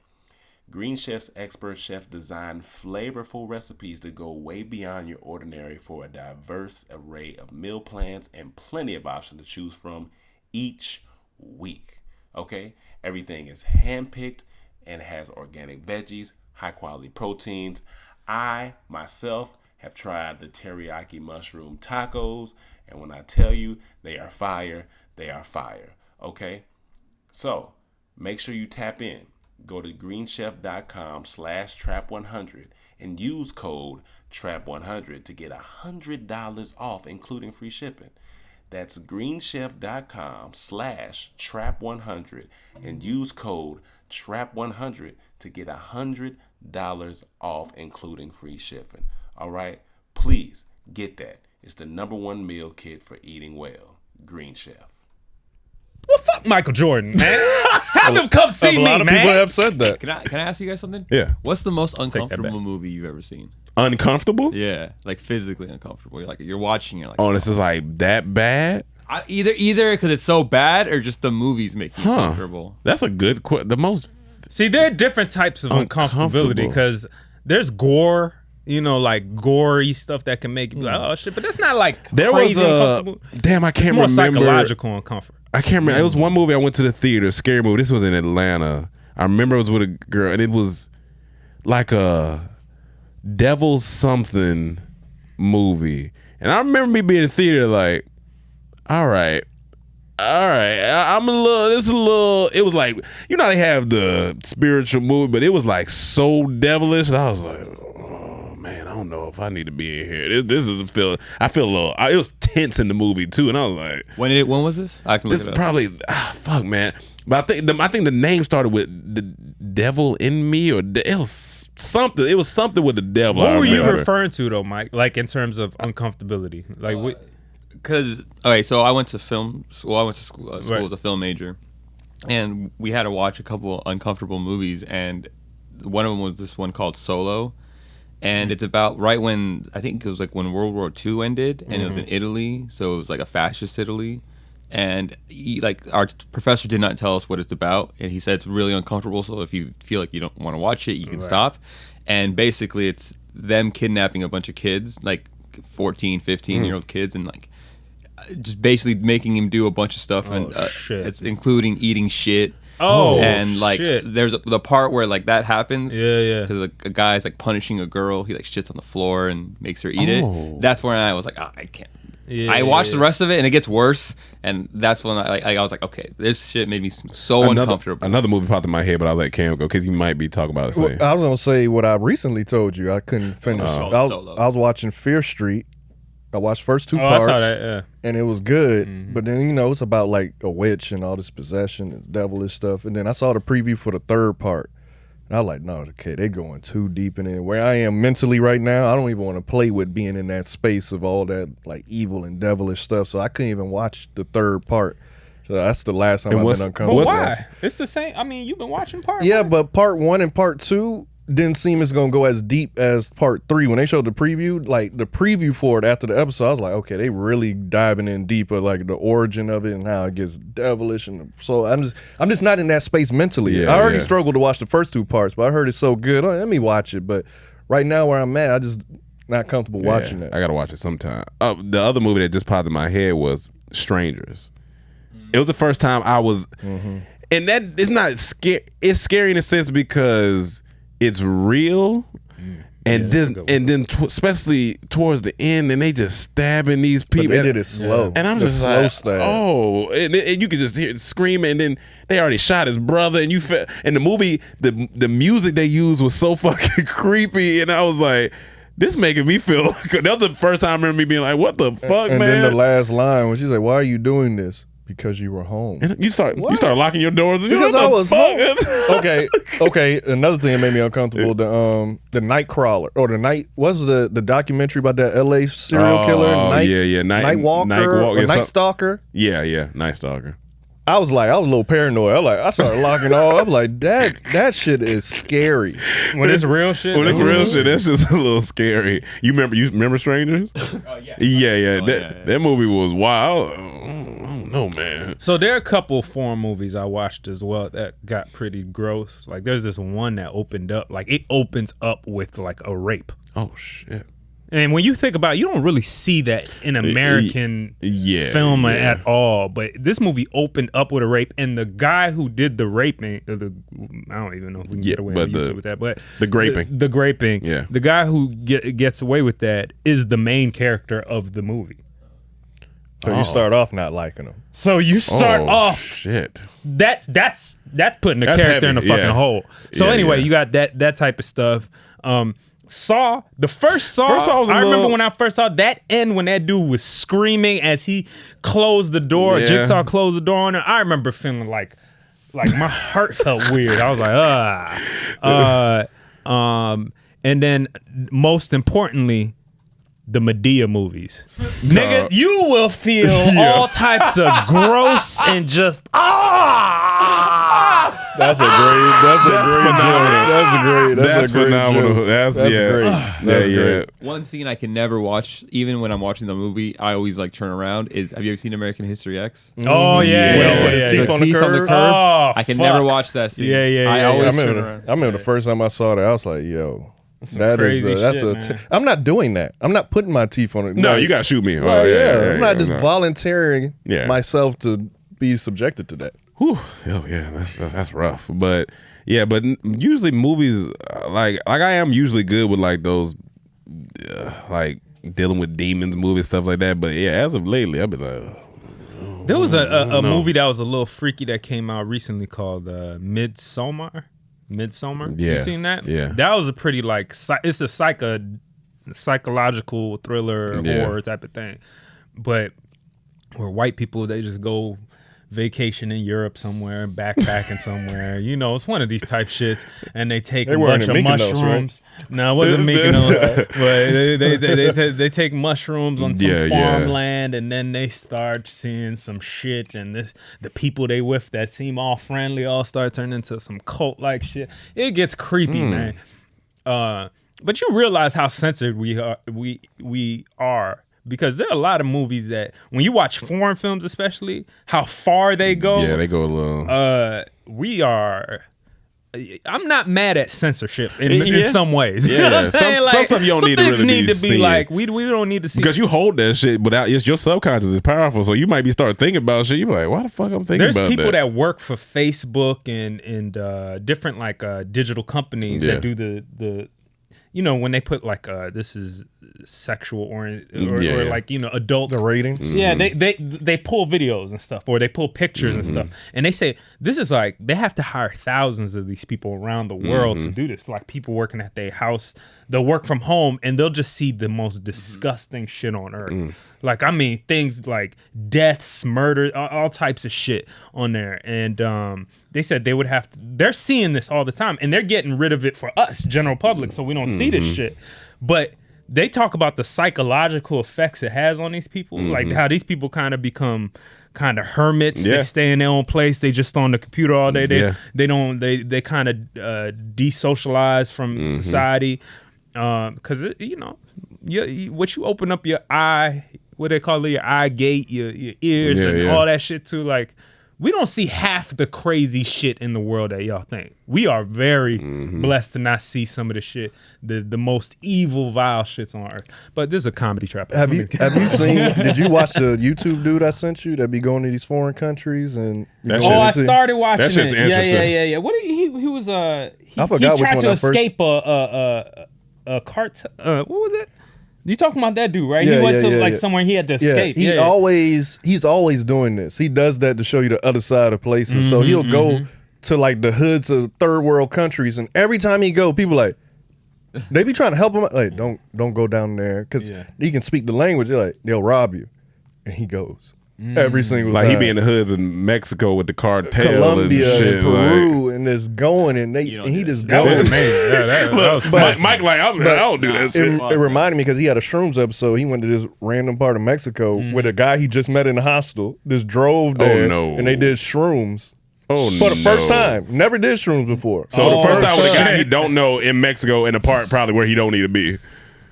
A: Green Chef's expert chef designed flavorful recipes that go way beyond your ordinary for a diverse array of meal plans and plenty of options to choose from each week. Okay? Everything is handpicked and has organic veggies, high quality proteins. I, myself, have tried the teriyaki mushroom tacos, and when I tell you they are fire, they are fire. Okay? So, make sure you tap in. Go to greenchef.com/trap100 and use code TRAP100 to get $100 off, including free shipping. That's greenchef.com/trap100 and use code TRAP100 to get $100 off, including free shipping. All right? Please get that. It's the #1 meal kit for eating well. Green Chef.
G: Well, fuck Michael Jordan, man. Have him come see
D: A
G: me,
D: lot of
G: man.
D: people have said that.
B: Can I ask you guys something?
F: Yeah.
B: What's the most
G: back.
B: uncomfortable movie you've ever seen?
F: Uncomfortable?
B: Yeah, like physically uncomfortable. You're watching it like.
F: Oh, this is like that bad?
B: Either because it's so bad or just the movies make you uncomfortable.
F: That's a good the most.
G: See, there are different types of uncomfortability
F: Uncomfortable.
G: because there's gore, gory stuff that can make you be like, oh shit, but that's not
F: There
G: crazy
F: was
G: uncomfortable.
F: damn, I can't
G: It's more
F: remember.
G: psychological uncomfort.
F: I can't remember. It was one movie I went to the theater, a scary movie. This was in Atlanta. I remember it was with a girl, and it was like a devil something movie. And I remember me being in the theater like, all right. I'm a little. It was like, they have the spiritual movie, but it was like so devilish. And I was like, oh man, I don't know if I need to be in here. This is a feeling. I feel a little. It was tense in the movie too, and I was like,
B: When was this? I can look
F: this
B: it
F: is
B: up.
F: probably fuck, man. But I think the name started with the devil in me, or it was something. It was something with the devil.
G: What
F: I
G: were you
F: remember.
G: referring to though, Mike? Like in terms of uncomfortability,
B: Because so I went to film school. I went to school
G: Right.
B: as a film major, and we had to watch a couple uncomfortable movies, and one of them was this one called Solo, and it's about right when I think it was like when World War II ended, and it was in Italy, so it was like a fascist Italy, and like our professor did not tell us what it's about, and he said it's really uncomfortable. So if you feel like you don't want to watch it, you can stop. And basically, it's them kidnapping a bunch of kids, like 14, 15-year-old kids, and like just basically making him do a bunch of stuff, and it's including eating shit. And like there's the part where like that happens, because like, a guy's like punishing a girl, he like shits on the floor and makes her eat it. That's when I was like, I can't. I watched the rest of it and it gets worse, and that's when I was like, okay, this shit made me so uncomfortable.
F: Another movie popped in my head, but I'll let Cam go because he might be talking about it.
D: Well, I was gonna say what I recently told you. I couldn't finish. I was watching Fear Street. I watched first two parts,
G: I saw that,
D: and it was good. But then it's about like a witch and all this possession and devilish stuff. And then I saw the preview for the third part, and I was like, no, okay, they're going too deep in it. Where I am mentally right now, I don't even want to play with being in that space of all that like evil and devilish stuff. So I couldn't even watch the third part. So that's the last time I've been uncomfortable.
G: But why? It's the same. I mean, you've been watching part.
D: Yeah, but part 1 and part 2 didn't seem it's gonna go as deep as part 3. When they showed the preview, like the preview for it after the episode, I was like, okay, they really diving in deeper, like the origin of it and how it gets devilish. And so I'm just not in that space mentally. I already struggled to watch the first 2 parts, but I heard it's so good. Let me watch it. But right now where I'm at, I just not comfortable watching that.
F: I gotta watch it sometime. The other movie that just popped in my head was Strangers. It was the first time I was, and that it's not scary. It's scary in a sense because it's real, and then especially towards the end, and they just stabbing these people.
D: But they did it slow,
F: and I'm just
D: slow
F: like,
D: stab.
F: oh, and you could just hear it screaming, and then they already shot his brother, and and the movie, the music they used was so fucking creepy, and I was like, this making me feel. That was the first time I remember me being like, what the fuck,
D: and
F: man?
D: And then the last line when she's like, why are you doing this? Because you were home.
F: And you start locking your doors.
D: Because I was home. Okay. Another thing that made me uncomfortable: the Nightcrawler or the documentary about that L.A. serial killer. Night Stalker.
F: Yeah, Night Stalker.
D: I was a little paranoid. I started locking all. I'm like, that shit is scary.
G: When it's real shit.
F: When it's real shit, that's just a little scary. You remember Strangers? Yeah. That movie was wild. I don't know, man.
G: So there are a couple foreign movies I watched as well that got pretty gross. Like there's this one that opened up, like it opens up with like a rape.
F: Oh shit.
G: And when you think about it, you don't really see that in American film at all. But this movie opened up with a rape, and the guy who did the raping, I don't even know if we can get away on YouTube with that, but
F: the graping.
G: The graping. Yeah. The guy who gets away with that is the main character of the movie.
D: So you start off not liking him.
G: So you start off.
F: Shit.
G: That's putting the character
F: heavy.
G: in a fucking hole. So anyway, you got that type of stuff. The first Saw, I remember when I first saw that end when that dude was screaming as he closed the door, Jigsaw closed the door on her. I remember feeling like my heart felt weird. I was like, and then most importantly, the Medea movies. Nigga, you will feel all types of gross and just
D: That's a great
F: phenomenal. That's great.
D: That's great.
B: One scene I can never watch, even when I'm watching the movie, I always like turn around. Have you ever seen American History X?
G: Oh yeah.
D: Teeth on the curb.
B: Oh, I can never watch that scene.
G: I
D: always turn around. I remember the first time I saw that, I was like, yo. I'm not doing that. I'm not putting my teeth on it.
F: No, you gotta shoot me.
D: I'm not just volunteering myself to be subjected to that.
F: Whew. Oh yeah, that's rough. But usually movies like I am usually good with like those like dealing with demons movies, stuff like that. But yeah, as of lately, I've been like,
G: there was a movie that was a little freaky that came out recently called Midsommar. Yeah. You seen that?
F: Yeah.
G: That was a pretty it's a psychological thriller horror type of thing. But where white people, they just go vacation in Europe somewhere, backpacking somewhere. It's one of these type shits, and they take a bunch of mushrooms. Right? No, it wasn't Mykonos, but they take mushrooms on some farmland, and then they start seeing some shit, and the people they with that seem all friendly all start turning into some cult like shit. It gets creepy, man. But you realize how censored we are because there are a lot of movies that when you watch foreign films, especially how far they go.
F: Yeah, they go a little.
G: We are. I'm not mad at censorship in some ways.
F: Yeah,
G: You know what I'm saying?
F: some stuff you don't need to really
G: need
F: be
G: to be
F: seeing.
G: like we don't need to see
F: Because you hold that shit without your subconscious is powerful, so you might be start thinking about shit. You be like, why the fuck I'm thinking
G: There's
F: about
G: people
F: that?
G: that work for Facebook and different like digital companies
F: Yeah.
G: that do the when they put like this is sexual or
F: Yeah.
G: like adult
D: The ratings.
G: Yeah, they pull videos and stuff, or they pull pictures and stuff, and they say this is like they have to hire thousands of these people around the world to do this. Like people working at their house, they'll work from home, and they'll just see the most disgusting shit on earth. Like I mean, things like deaths, murder, all types of shit on there, and they said they would have to. They're seeing this all the time, and they're getting rid of it for us, general public, so we don't see this shit, but. They talk about the psychological effects it has on these people, like how these people kind of become kind of hermits.
F: Yeah.
G: They stay in their own place. They just on the computer all day.
F: Yeah.
G: They kind of desocialize from society because what you open up your eye, what they call it, your eye gate, your ears, and all that shit too. Like we don't see half the crazy shit in the world that y'all think. We are very blessed to not see some of the shit, the most evil, vile shits on earth. But this is a comedy trap.
D: Have you seen? Did you watch the YouTube dude I sent you that be going to these foreign countries and?
F: That
G: Oh, I
F: shit-
G: started watching
F: that shit's
G: it.
F: interesting.
G: Yeah. What he was
D: I forgot
G: he
D: which
G: tried
D: one
G: to
D: I first-
G: escape a cart. What was it? You talking about that dude, right?
D: Yeah,
G: he went
D: yeah,
G: to
D: yeah,
G: like
D: yeah.
G: somewhere he had to
D: Yeah,
G: escape.
D: he's always doing this. He does that to show you the other side of places. So he'll go to like the hoods of third world countries, and every time he go, people like they be trying to help him. Like, don't go down there because he can speak the language. They're like, they'll rob you, and he goes every single
F: Like
D: time.
F: he be in the hoods in Mexico with the cartel
D: Colombia
F: and shit.
D: and Peru, and it's going, and he just
G: That
D: goes.
G: was amazing. That was
F: Like, Mike, like I don't do that shit.
D: It reminded me because he had a shrooms episode. He went to this random part of Mexico with a guy he just met in the hostel. Just drove there,
F: no.
D: and they did shrooms
F: Oh
D: for the first
F: no.
D: time. Never did shrooms before.
F: So the first time with a
G: shit.
F: guy he don't know in Mexico in a part probably where he don't need to be.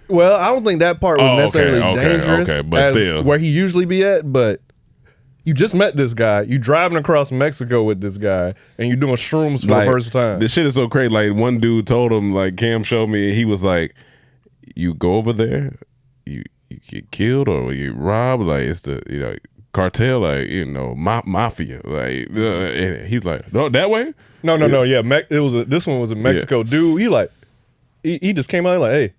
D: Well, I don't think that part was
F: Oh, okay,
D: necessarily
F: okay,
D: dangerous.
F: okay, but
D: as
F: still.
D: where he usually be at. But you just met this guy. You driving across Mexico with this guy, and you doing shrooms for
F: Like,
D: the first time.
F: This shit is so crazy. Like one dude told him, like Cam showed me, he was like, "You go over there, you get killed or you robbed. Like it's the cartel, like mafia. Like and he's like, no, that way.
D: No. Yeah, this one was a Mexico dude. He like he just came out like, hey,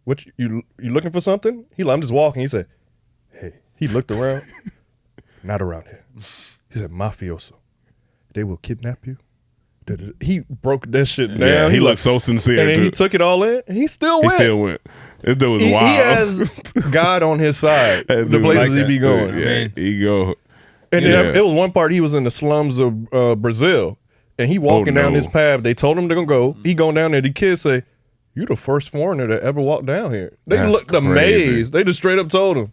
D: what you looking for something? He like, I'm just walking. He said, hey. He looked around. Not around here. He said, mafioso. They will kidnap you. He broke that shit down.
F: Yeah, he
D: like-
F: looked so sincere.
D: And then
F: too.
D: he took it all in, and he still
F: He
D: went.
F: still went. This dude was
D: He
F: wild.
D: has God on his side.
F: That
D: The
F: dude
D: places
F: like
D: he be
F: that.
D: going.
F: Yeah, he go.
D: And
F: Yeah.
D: then it was one part he was in the slums of Brazil, and he walking down
F: no.
D: this path. They told him to go. He going down there. The kids say, "You the first foreigner that ever walked down here." They
F: That's
D: looked
F: crazy.
D: amazed. They just straight up told him,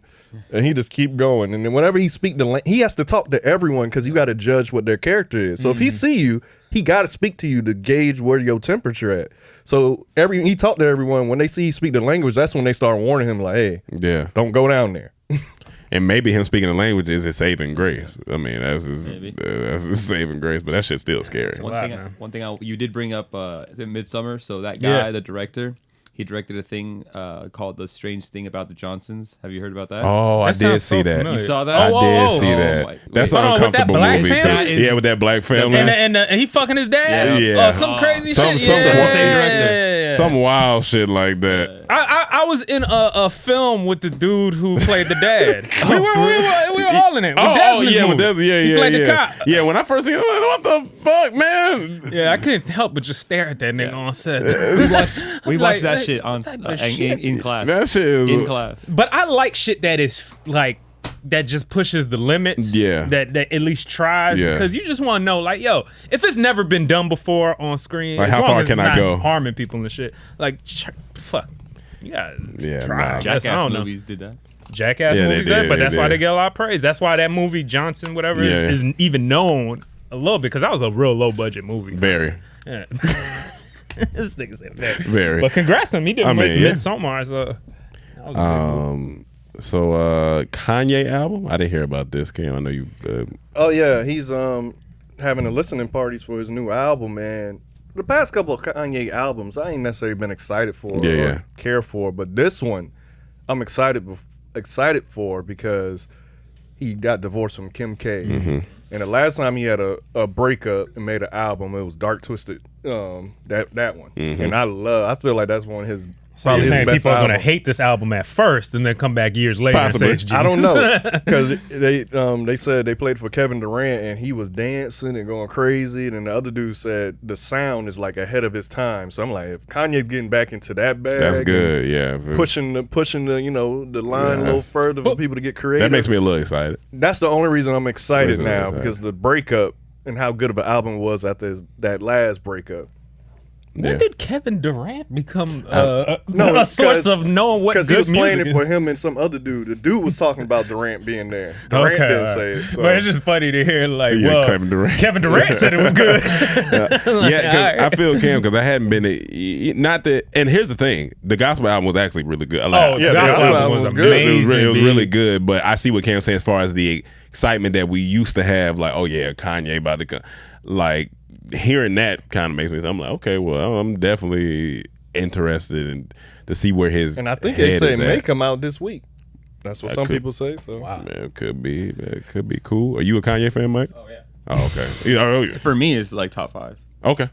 D: and he just keep going. And then whenever he speak he has to talk to everyone because you got to judge what their character is. So if he see you, he got to speak to you to gauge where your temperature at. So he talked to everyone. When they see he speak the language, that's when they start warning him like, "Hey,
F: Yeah.
D: don't go down there."
F: And maybe him speaking the language is his saving grace. I mean, that's his saving grace, but that shit's still scary.
B: One thing you did bring up is it Midsummer. So that guy, the director, he directed a thing called The Strange Thing About the Johnsons. Have you heard about that?
F: Oh, I
G: That
F: did
G: sounds
F: see
G: so
F: that.
G: familiar.
B: You saw that?
F: I did see
B: Oh,
F: that.
B: my-
F: That's
B: wait.
F: an
G: Hold on, with that
F: uncomfortable
G: black
F: movie
G: family?
F: too. Yeah, with that black family.
G: And he fucking his dad.
F: Yeah.
G: Some crazy
F: Some-
G: shit.
F: some-
G: Yeah.
F: Some wild shit like that.
G: I was in a film with the dude who played the dad. we were all in it. With Desmond's
F: yeah,
G: movie.
F: with Desmond, yeah,
G: He
F: yeah,
G: played
F: yeah.
G: the cop.
F: Yeah, when I first seen it, what the fuck, man?
G: Yeah, I couldn't help but just stare at that nigga on set.
B: We watched that
G: like,
B: shit on
G: what type of shit?
B: in class.
F: That shit is
B: in class.
G: But I like shit that is like that just pushes the limits.
F: Yeah.
G: That at least tries.
F: Yeah.
G: Because you just want to know, like, yo, if it's never been done before on screen,
F: Like,
G: as
F: how
G: long
F: far
G: as
F: can
G: it's
F: I
G: not
F: go?
G: harming people and shit, like, fuck. Yeah,
F: Yeah,
G: try.
F: nah.
G: I guess. I
B: Jackass
G: don't know.
B: movies did that.
G: Jackass
F: Yeah, they
G: movies
F: did,
G: there, but
F: they
G: that's why
F: did.
G: they get a lot of praise. That's why that movie Johnson, whatever,
F: Yeah.
G: is even known a little bit because that was a real low budget movie.
F: very.
G: Yeah. This nigga said very.
F: Very.
G: But congrats to him. He did
F: I mean, yeah.
G: Midsommar. So, that was a big move.
F: So Kanye album, I didn't hear about this. Cam, I know you.
D: Oh yeah, he's having a listening parties for his new album, man. The past couple of Kanye albums, I ain't necessarily been excited for or care for, but this one, I'm excited for because he got divorced from Kim K.
F: Mm-hmm.
D: And the last time he had a breakup and made an album, it was Dark Twisted. That one, and I feel like that's one of his.
G: So you're
D: his
G: saying
D: best
G: people are going to
D: album.
G: hate this album at first and then come back years later
F: Possibly.
G: and say it's
D: I don't
G: genius?
D: know because they said they played for Kevin Durant and he was dancing and going crazy, and then the other dude said the sound is like ahead of his time. So I'm like, if Kanye's getting back into that bag,
F: That's good. Yeah,
D: pushing the the line a little further for people to get creative.
F: that makes me a little excited.
D: That's the only reason I'm excited
F: Reason I'm
D: now
F: excited.
D: because the breakup and how good of an album it was after that last breakup.
G: When
F: Yeah.
G: did Kevin Durant become
D: No,
G: a source of knowing what
D: Because
G: good
D: he was playing
G: music
D: it
G: is?
D: for him and some other dude. The dude was talking about Durant being there. Durant didn't
G: all
D: say
G: right.
D: it. So.
G: But it's just funny to hear, like,
F: Yeah,
G: well,
F: Kevin Durant.
G: said it was good.
F: Yeah, because I feel Cam because I hadn't been not that. And here's the thing: the gospel album was actually really good.
G: Oh,
D: Yeah,
G: the
D: the
G: gospel
D: gospel
G: album was
D: was good.
G: amazing.
F: It was
G: dude.
F: really good. But I see what Cam's saying as far as the excitement that we used to have. Like, oh yeah, Kanye about to come. Like hearing that kind of makes me. I'm like, okay, well, I'm definitely interested in to see where his
D: And I think
F: head
D: they say
F: is
D: it may
F: at.
D: come out this week. That's what
F: That
D: some
F: could-
D: people say. So
G: Wow.
F: Man, it could be cool. Are you a Kanye fan, Mike?
B: Oh yeah.
F: Oh, okay. Yeah, oh, yeah.
B: For me, it's like top 5.
F: Okay.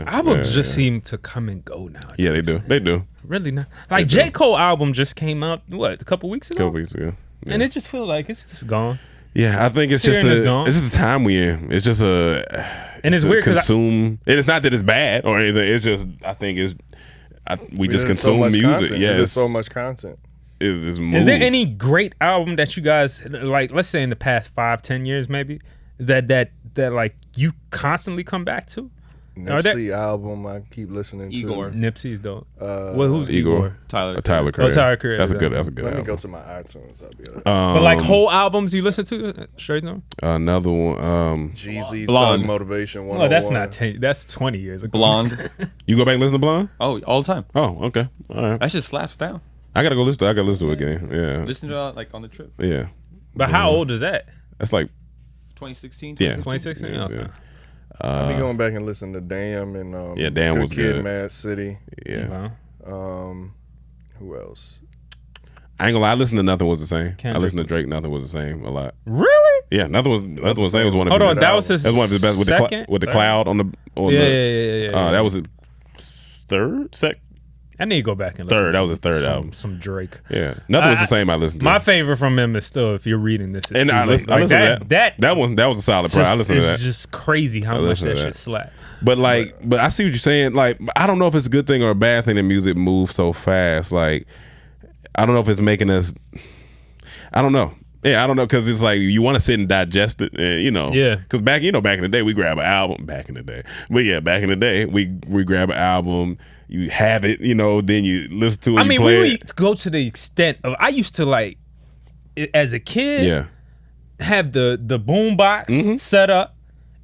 G: Albums
F: Yeah,
G: just
F: yeah.
G: seem to come and go now.
F: Yeah, they do. They do.
G: Really not. Like J. Cole album just came out, what, a couple weeks
F: A
G: ago?
F: couple weeks ago. Yeah.
G: And it just feels like it's just gone.
F: Yeah, I think it's
G: Hearing is
F: just
G: gone.
F: the time we in. It's just
G: And it's
F: a
G: weird 'cause
F: consume. And it's not that it's bad or anything. It's just I think we just
D: There's so
F: consume
D: much
F: music.
D: content.
F: Yeah,
D: There's so much content.
F: It's
G: Is there
F: moves.
G: any great album that you guys like? Let's say in the past 5-10 years, maybe that like you constantly come back to. Are there-
D: Nipsey album I keep listening
B: Igor.
D: to.
G: Nipsey's dope. Well, who's Igor?
B: Tyler.
F: Tyler Creator.
G: Tyler Creator,
F: That's a
G: yeah.
F: good. That's a good.
D: Let me
F: album.
D: go to my iTunes. I'll be like,
G: But like whole albums you listen to straight now?
F: Another one.
D: Jeezy,
B: Blonde.
D: Thug Motivation 101.
G: Oh, that's not 10. That's 20 years ago.
B: Blonde.
F: You go back and listen to Blonde?
B: Oh, all the time.
F: Oh, okay. All right.
B: That shit slaps down.
F: I gotta go listen to. I gotta listen to it again. Yeah.
B: Listen to it like on the trip.
F: Yeah.
G: But how old is that?
F: That's like
B: 2016.
F: yeah.
G: 2016?
F: Yeah,
G: Okay.
F: yeah.
D: I'll be going back and listen to Damn and
F: Yeah, Damn was
D: Kid,
F: good.
D: Mad City.
F: Yeah.
G: Wow.
D: Who else?
F: I ain't gonna lie. I listened to Nothing Was the Same. I
G: Kendrick.
F: listened to Drake. Nothing Was the Same a lot.
G: Really?
F: Yeah, Nothing Was the Same was one of
G: Hold
F: his.
G: on, that was his
F: That's one of his best with
G: second?
F: the cloud on the. On
G: Yeah,
F: the,
G: yeah.
F: That was his third,
G: I need to go back and listen
F: third.
G: to
F: That was his third
G: some,
F: album.
G: Some Drake.
F: Yeah, Nothing Was the Same. I listened to.
G: My favorite from him is still If You're Reading This. Is
F: and
G: Too
F: I
G: Late.
F: listened, I
G: Like
F: listened to that.
G: That
F: one. That was a solid. Pro. I listened to that.
G: It's just crazy how much
F: listened
G: that
F: to
G: shit
F: that.
G: slap.
F: But like, but I see what you're saying. Like, I don't know if it's a good thing or a bad thing that music moves so fast. Like, I don't know if it's making us. I don't know. Yeah, I don't know because it's like you want to sit and digest it, and, you know.
G: Yeah.
F: Because back in the day, we grab an album. Back in the day, but yeah, back in the day, we grab an album. You have it, you know. Then you listen to it.
G: I
F: you
G: mean,
F: play
G: we
F: it.
G: would go to the extent of I used to like as a kid
F: Yeah.
G: have the boom box set up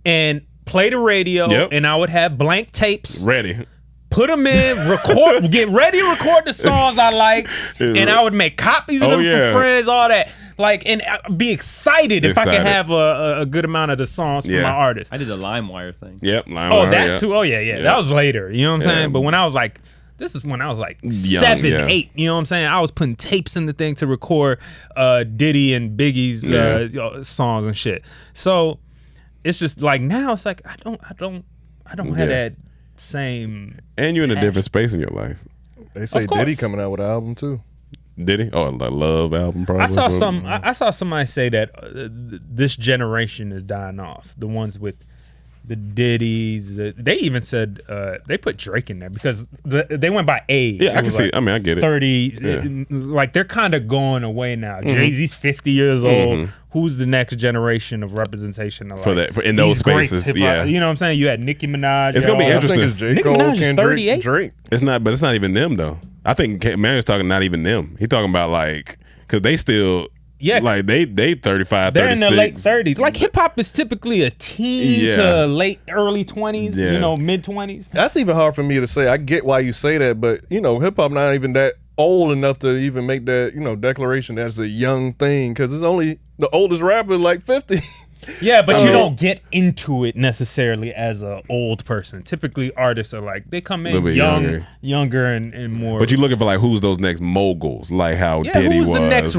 G: and play the radio,
F: Yep.
G: and I would have blank tapes.
F: Ready.
G: Put them in, record, get ready to record the songs I like, and I would make copies of
F: Oh,
G: them
F: yeah.
G: for friends, all that. Like, and I'd be excited if I could
F: Excited.
G: have a good amount of the songs from
F: Yeah.
G: my artist.
B: I did the LimeWire thing.
F: Yep.
G: Oh,
F: LimeWire,
G: that
F: yeah.
G: too. Oh, yeah.
F: Yeah.
G: That was later. You know what I'm
F: Yeah.
G: saying? But when I was like, this is when I was like
F: Young,
G: 7,
F: yeah.
G: 8. You know what I'm saying? I was putting tapes in the thing to record Diddy and Biggie's songs and shit. So it's just like now it's like I don't have
F: Yeah.
G: that same.
F: And you're in a different space in your life.
D: They say
G: Of course.
D: Diddy coming out with an album too.
F: Did he? Oh, the Love album, probably.
G: I saw somebody say that this generation is dying off. The ones with the Diddy's. They even said they put Drake in there because they went by age.
F: Yeah,
G: It
F: I can
G: was
F: see.
G: like
F: I mean, I get it.
G: 30.
F: Yeah.
G: Like they're kind of going away now.
F: Mm-hmm.
G: Jay-Z's 50 years old. Who's the next generation of representation of
F: For
G: like,
F: that- in those
G: these greats
F: spaces,
G: hip-hop?
F: yeah.
G: You know what I'm saying? You had Nicki Minaj.
F: It's gonna be
G: y'all.
F: interesting.
D: I think it's J.
G: Nicki
D: Cole,
G: Minaj is
D: Kendrick,
G: 38?
D: Drake.
F: It's not, but it's not even them though. I think Marion's talking not even them. He talking about like because they still
G: Yeah,
F: Like they 35,
G: they're
F: 36.
G: in their late 30s. Like hip hop is typically a teen to late early 20s, mid 20s.
D: That's even hard for me to say. I get why you say that, but hip hop not even that old enough to even make that declaration as a young thing, because it's only the oldest rapper like 50.
G: Yeah, but you don't get into it necessarily as an old person. Typically, artists are like, they come in younger and more.
F: But you're looking for like who's those next moguls, like how Diddy
G: who's
F: was.
G: the next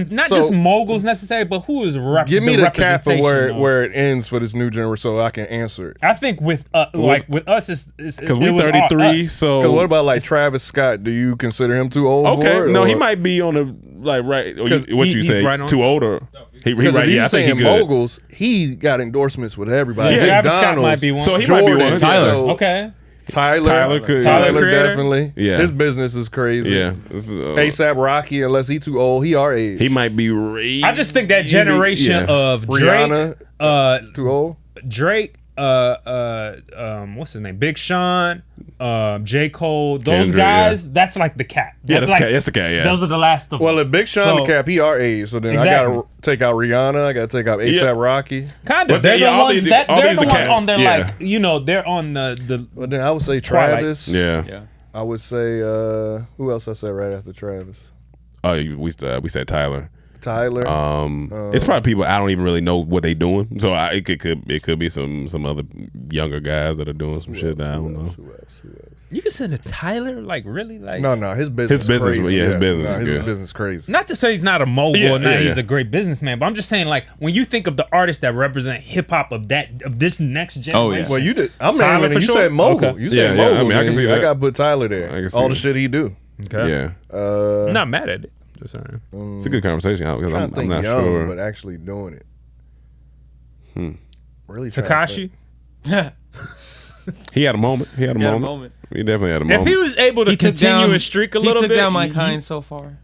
G: not just moguls necessarily, but who is
D: Give me the cap of
G: representation
D: where it ends for this new generation, so I can answer it.
G: I think with us, it's
F: because we're 33. So
D: what about like Travis Scott? Do you consider him too old?
F: Okay,
D: for it,
F: no,
D: or?
F: he might be on the like right. What you say?
G: Right on.
F: Too old or he
D: Because
F: right?
D: if
F: Yeah, I
D: you're
F: think he
D: saying
F: good.
D: moguls, he got endorsements with everybody.
F: Yeah,
G: Travis Scott might be one.
F: So he might be one.
B: Tyler.
D: So
G: Okay.
D: Tyler
F: could-
G: Tyler, creator?
D: definitely.
F: Yeah.
D: His business is crazy.
F: Yeah,
D: ASAP Rocky, unless he too old, he our age.
F: he might be.
G: I just think that generation of Drake,
D: Rihanna, too old.
G: Drake, what's his name? Big Sean, J. Cole, those
F: Kendrick,
G: guys, that's like the cap.
F: Yeah,
G: That's
F: that's the cat. Yeah,
G: Those are the last of
D: Well,
G: them.
D: if Big Sean
G: So-
D: the cap, he our age. So then
G: Exactly.
D: I gotta take out Rihanna. I gotta take out ASAP Rocky.
G: Kind
F: But
G: of. They're
F: yeah,
G: the
F: all
G: ones
F: these-
G: that
F: all
G: they're
F: these
G: the
F: the
G: ones
F: caps,
G: on their
F: yeah.
G: they're on the
D: But then I would say
G: Twilight.
D: Travis.
F: yeah.
D: I would say who else I said right after Travis?
F: Oh, we said Tyler.
D: Tyler.
F: It's probably people I don't even really know what they doing. So it could be some other younger guys that are doing some shit that I don't know.
D: Who else?
G: You can send a Tyler, like really, like
D: No, his business.
F: His business,
D: crazy.
F: yeah, his business is
D: his
F: good.
D: business crazy.
G: not to say he's not a mogul
F: Yeah,
G: or not
F: yeah,
G: he's
F: yeah.
G: a great businessman, but I'm just saying like when you think of the artists that represent hip hop of this next generation.
B: Oh, yeah.
D: Well, you did. I'm
G: Tyler
D: not
G: for
D: you
G: sure?
D: said mogul.
G: Okay.
D: You said
F: Yeah, yeah,
D: mogul.
F: I mean, I can
D: man.
F: see
D: I
F: that.
D: gotta put Tyler
F: I
D: there.
F: can see
D: All the
F: that.
D: shit he do.
G: Okay.
F: Yeah,
G: I'm not mad at it. Just saying.
F: it's a good conversation because
D: I'm
F: I'm not
D: young,
F: sure.
D: but actually doing it. Really, trying to
G: Tekashi.
F: He had a moment. He definitely had a moment.
G: If he was able to continue his streak a little bit,
B: He took down my kind so far.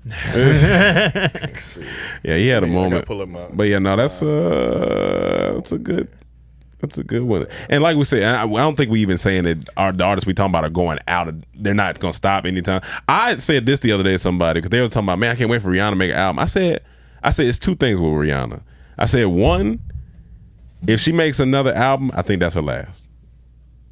F: Yeah, he had a
D: I
F: moment.
D: gotta pull up my.
F: But yeah, no, that's a good one. And like we said, I don't think we even saying that the artists we talking about are going out. They're not gonna stop anytime. I said this the other day to somebody because they were talking about, man, I can't wait for Rihanna to make an album. I said it's two things with Rihanna. I said one, if she makes another album, I think that's her last.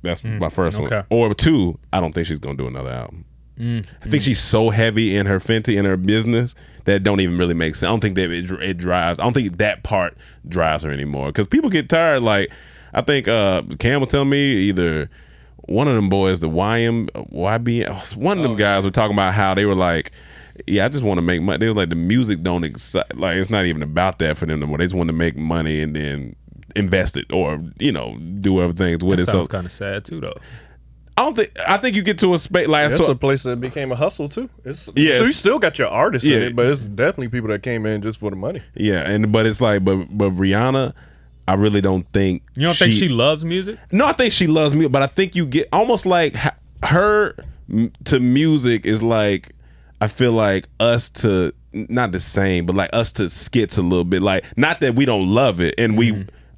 F: That's my first one. Or two, I don't think she's gonna do another album. I think she's so heavy in her Fenty and her business that it don't even really make sense. I don't think that it drives. I don't think that part drives her anymore because people get tired. Like I think Cam will tell me either one of them boys, the YB, one of them guys were talking about how they were like, yeah, I just want to make money. They were like, the music don't excite. Like it's not even about that for them anymore. They just want to make money and then invest it or do other things with it.
G: sounds
F: So
G: kind of sad too, though.
F: I think you get to a space like
D: That's
F: so,
D: a place that became a hustle too. So
F: Yes.
D: you still got your artists in
F: Yeah.
D: it, but it's definitely people that came in just for the money.
F: yeah, but it's like but Rihanna, I really don't think
G: You don't think she loves music?
F: No, I think she loves music, but I think you get almost like her to music is like I feel like us to not the same, but like us to skits a little bit. Like not that we don't love it, and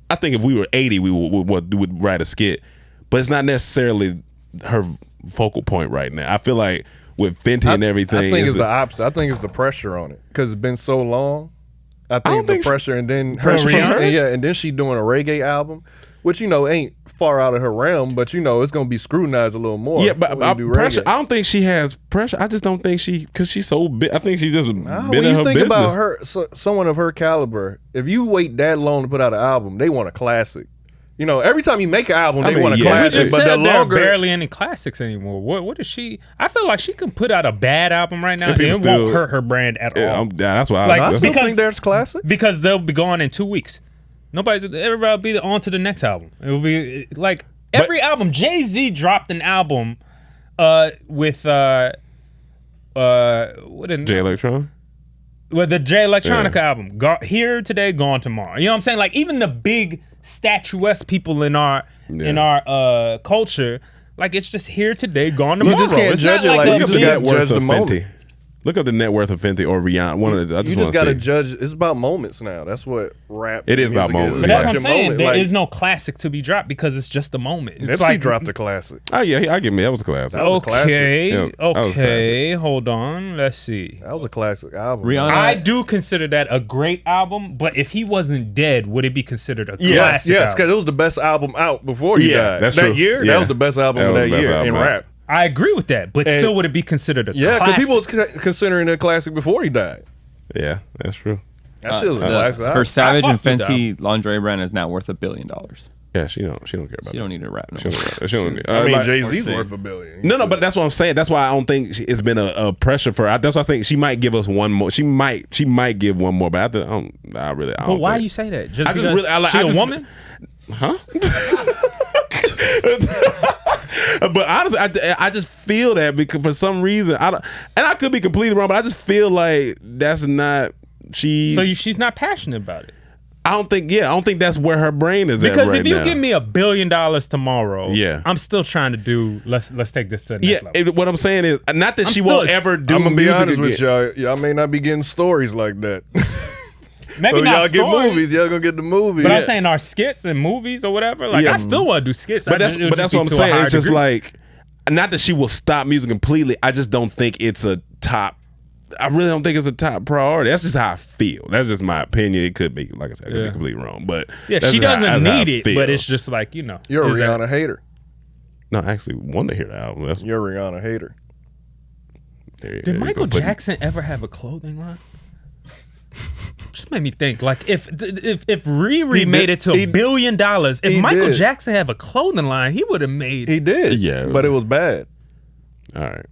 F: I think if we were 80, we would write a skit, but it's not necessarily her focal point right now. I feel like with Fenty and everything,
D: I think it's the opposite. I think it's the pressure on it because it's been so long. I think it's the pressure, and then and then she doing a reggae album, which ain't far out of her realm, but it's gonna be scrutinized a little more.
F: Yeah, but pressure. I don't think she has pressure. I just don't think because she's so big. I think she just been
D: when
F: in
D: you
F: her
D: think
F: business.
D: about her, someone of her caliber, if you wait that long to put out an album, they want a classic. Every time you make an album, they want a
G: We
D: classic.
G: just
D: But
G: said
D: the
G: there are
D: longer,
G: barely any classics anymore. What is she? I feel like she can put out a bad album right now, and
F: people
G: it
F: still-
G: won't hurt her brand at all.
F: That's why.
G: Like,
D: I
F: that's
D: still
G: because-
D: think there's classics.
G: Because they'll be gone in 2 weeks. Everybody will be on to the next album. It will be like every album. Jay-Z dropped an album with what
F: Jay Electron.
G: with the Jay Electronica album. Here today, gone tomorrow. You know what I'm saying? Like even the big statuesque people in our culture, like it's just here today, gone tomorrow.
D: You just can't
G: It's
D: judge
G: not
D: it like
G: a
D: you just
G: big-
D: got judge the moment.
F: Look up the net worth of Fenty or Rihanna. One of the,
D: You just got to judge. It's about moments now. That's what rap.
F: It is about
D: music
F: moments.
G: But
F: Yeah.
G: that's what I'm saying.
D: Moment.
G: There
D: Like,
G: is no classic to be dropped because it's just a moment. It's
D: Nipsey dropped a classic.
F: Oh yeah, I give me that was a classic.
D: That was a classic.
G: Okay,
F: Yeah, that was
G: okay. Hold on. Let's see.
D: That was a classic album.
B: Rihanna-
G: I do consider that a great album, but if he wasn't dead, would it be considered a
D: Yes,
G: classic?
D: yes,
G: album?
D: because it was the best album out before he
F: Yeah,
D: died.
F: that's
D: that
F: true.
D: year,
F: Yeah.
D: that was the best album
F: That
D: of
F: was
D: that
F: the best
D: year
F: album
D: in
F: out.
D: rap.
G: I agree with that, but
D: And-
G: still, would it be considered a
D: Yeah,
G: classic?
D: because people was considering it a classic before he died.
F: Yeah, that's true.
D: That shit was a classic.
B: Her Savage
G: I
B: and
G: fucked with
B: Fenty lingerie brand is now worth $1 billion.
F: Yeah, she don't care about.
B: She don't need to rap no
F: She
B: more.
F: don't, she don't,
D: I mean,
F: like-
D: Jay-Z's
B: sing.
D: worth $1 billion.
F: No, but that's what I'm saying. That's why I don't think it's been a pressure for her. That's why I think she might give us one more. She might give one more, but I don't. I
G: But
F: don't
G: why
F: think.
G: you say that? Just
F: I just
G: because
F: really- I like-
G: she
F: I
G: a
F: just-
G: woman?
F: Huh? But honestly, I just feel that because for some reason I don't, and I could be completely wrong, but I just feel like that's not she.
G: So she's not passionate about it.
F: I don't think. Yeah, I don't think that's where her brain is
G: Because
F: at right
G: if you
F: now.
G: give me $1 billion tomorrow,
F: Yeah.
G: I'm still trying to do. Let's take this to the next level.
F: what I'm saying is not that
G: I'm
F: she
G: still
F: won't ever do
D: I'm gonna be
F: music
D: honest
F: again.
D: with y'all. Y'all may not be getting stories like that.
G: Maybe
D: So
G: not
D: y'all get
G: stories,
D: movies. Y'all gonna get the movies.
G: but I'm saying our skits and movies or whatever. Like
F: Yeah.
G: I still want to do skits.
F: But that's what I'm saying. It's just like, not that she will stop music completely. I just don't think it's a top. I really don't think it's a top priority. That's just how I feel. That's just my opinion. It could be, like I said, I could be completely wrong. But
G: yeah,
F: that's
G: she
F: just
G: doesn't
F: that's how I
G: need it,
F: feel.
G: but it's just like
D: you're a
G: is that-
D: Rihanna hater.
F: No, I actually want to hear the album. That's
D: You're a Rihanna hater.
F: there you
G: Did
F: go.
G: Michael
F: Put-
G: Jackson ever have a clothing line? Just made me think. Like if Riri made it to $1 billion, if
D: He
G: Michael
D: did.
G: Jackson have a clothing line, he would have made.
D: He did.
F: Yeah.
D: but it was bad.
F: All right.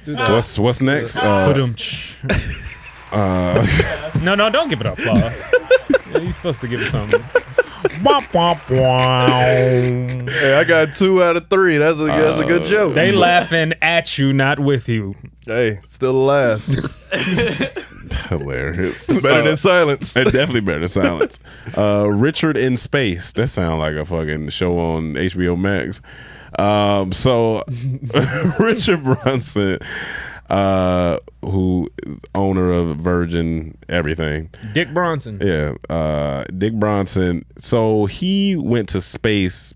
F: What's next?
G: Ba-dum-tsh. No, don't give it up, applause. Yeah, you're supposed to give it something. Womp, womp, womp.
D: Hey, I got 2 out of 3. That's a good joke.
G: They laughing at you, not with you.
D: Hey, still alive.
F: Hilarious.
D: Better than silence.
F: It's definitely better than silence. Richard in Space. That sounds like a fucking show on HBO Max. So Richard Brunson, who is owner of Virgin everything.
G: Dick Bronson.
F: Yeah. Dick Bronson. So he went to space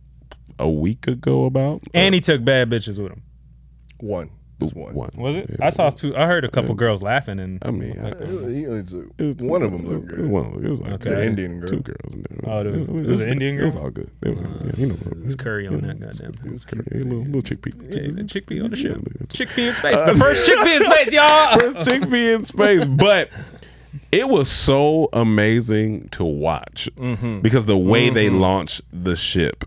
F: a week ago about.
G: And he took bad bitches with him.
D: One. Just one.
G: Was it?
F: Yeah.
G: I saw 2. I heard a couple girls laughing, and
F: I mean,
D: One of them looked good.
F: It was like
G: Okay.
F: two,
D: The Indian girl.
F: 2 girls. In there.
G: Oh, it was an Indian
F: It was
G: girl?
F: all good. It was, yeah, you know what's up.
G: it was Curry on that goddamn.
F: It was Curry. A little chickpea.
G: Yeah, the chickpea on the ship. Chickpea in space. The first chickpea in space, y'all.
F: Chickpea in space, but it was so amazing to watch because the way they launched the ship.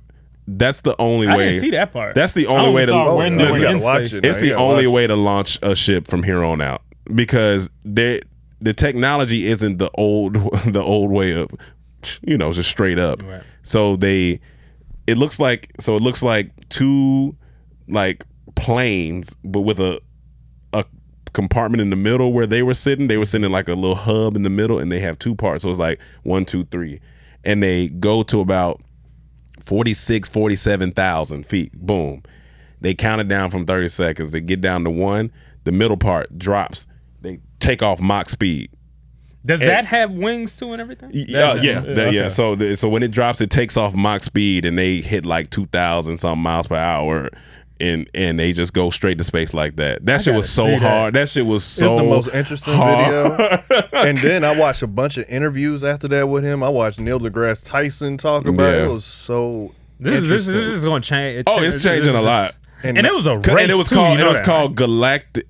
F: That's the only
G: I
F: way.
G: didn't see that part.
F: That's the
G: I
F: only way to.
G: saw when they
F: listen,
G: were
D: gotta
G: in
D: watch
G: space.
D: it.
F: it's
D: You
F: the
D: gotta
F: only
D: watch
F: way to launch a ship from here on out because the technology isn't the old way of just straight up.
G: Right.
F: So it looks like 2 like planes, but with a compartment in the middle where they were sitting. They were sitting in like a little hub in the middle, and they have 2 parts. So it's like 1, 2, 3, and they go to about 47,000 feet. Boom. They count it down from 30 seconds. They get down to 1. The middle part drops. They take off Mach speed.
G: Does that have wings too and everything?
F: Yeah. So when it drops, it takes off Mach speed, and they hit like 2,000 some miles per hour, and they just go straight to space like that. That shit was so hard. That shit was so.
D: It's the most interesting
F: hard.
D: video. And then I watched a bunch of interviews after that with him. I watched Neil deGrasse Tyson talk about it.
F: Yeah.
D: It was so
G: This
D: interesting.
G: is going to change.
F: Oh, it's changing a lot.
G: And it was a race
F: And it was
G: too,
F: called
G: you know
F: it was
G: that,
F: called
G: right?
F: Galactic,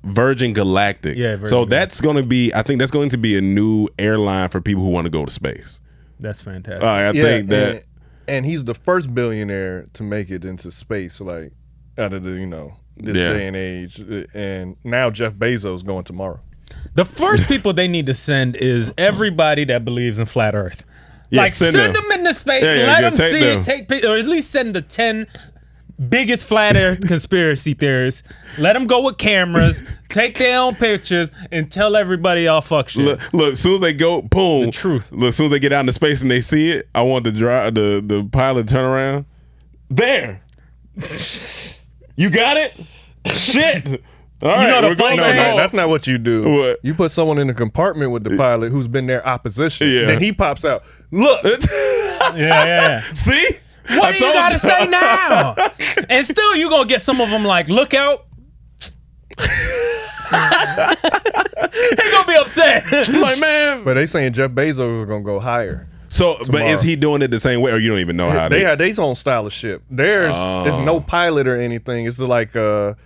F: Virgin Galactic.
G: Yeah, Virgin
F: so
G: Galactic.
F: that's going to be. I think that's going to be a new airline for people who want to go to space.
G: That's fantastic.
F: I think that.
D: and he's the first billionaire to make it into space, like out of the this
F: Yeah.
D: day and age. And now Jeff Bezos going tomorrow.
G: The first people they need to send is everybody that believes in flat Earth.
F: Yeah,
G: Like send them into space,
F: Yeah,
G: let
F: yeah,
G: them
F: take
G: see
F: them.
G: it, take pictures, or at least send the 10 biggest flat Earth conspiracy theorists. Let them go with cameras, take their own pictures, and tell everybody y'all fuck shit.
F: Look, as soon as they go, boom.
G: The truth.
F: Look, as soon as they get out into space and they see it, I want the pilot to turn around. There. You got it? Shit. All right,
G: know the
F: we're going
G: funny thing?
D: No, that's not what you do.
F: What?
D: You put someone in the compartment with the pilot who's been their opposition.
F: Yeah.
D: Then he pops out. Look.
G: Yeah.
F: See?
G: What
F: I
G: do you
F: told
G: gotta
F: you.
G: say now? And still, you gonna get some of them like, look out. He gonna be upset.
F: Like, man.
D: But they saying Jeff Bezos is gonna go higher.
F: So, but
D: tomorrow.
F: is he doing it the same way, or you don't even know how
D: They had their own style of ship. There's no pilot or anything. It's like 5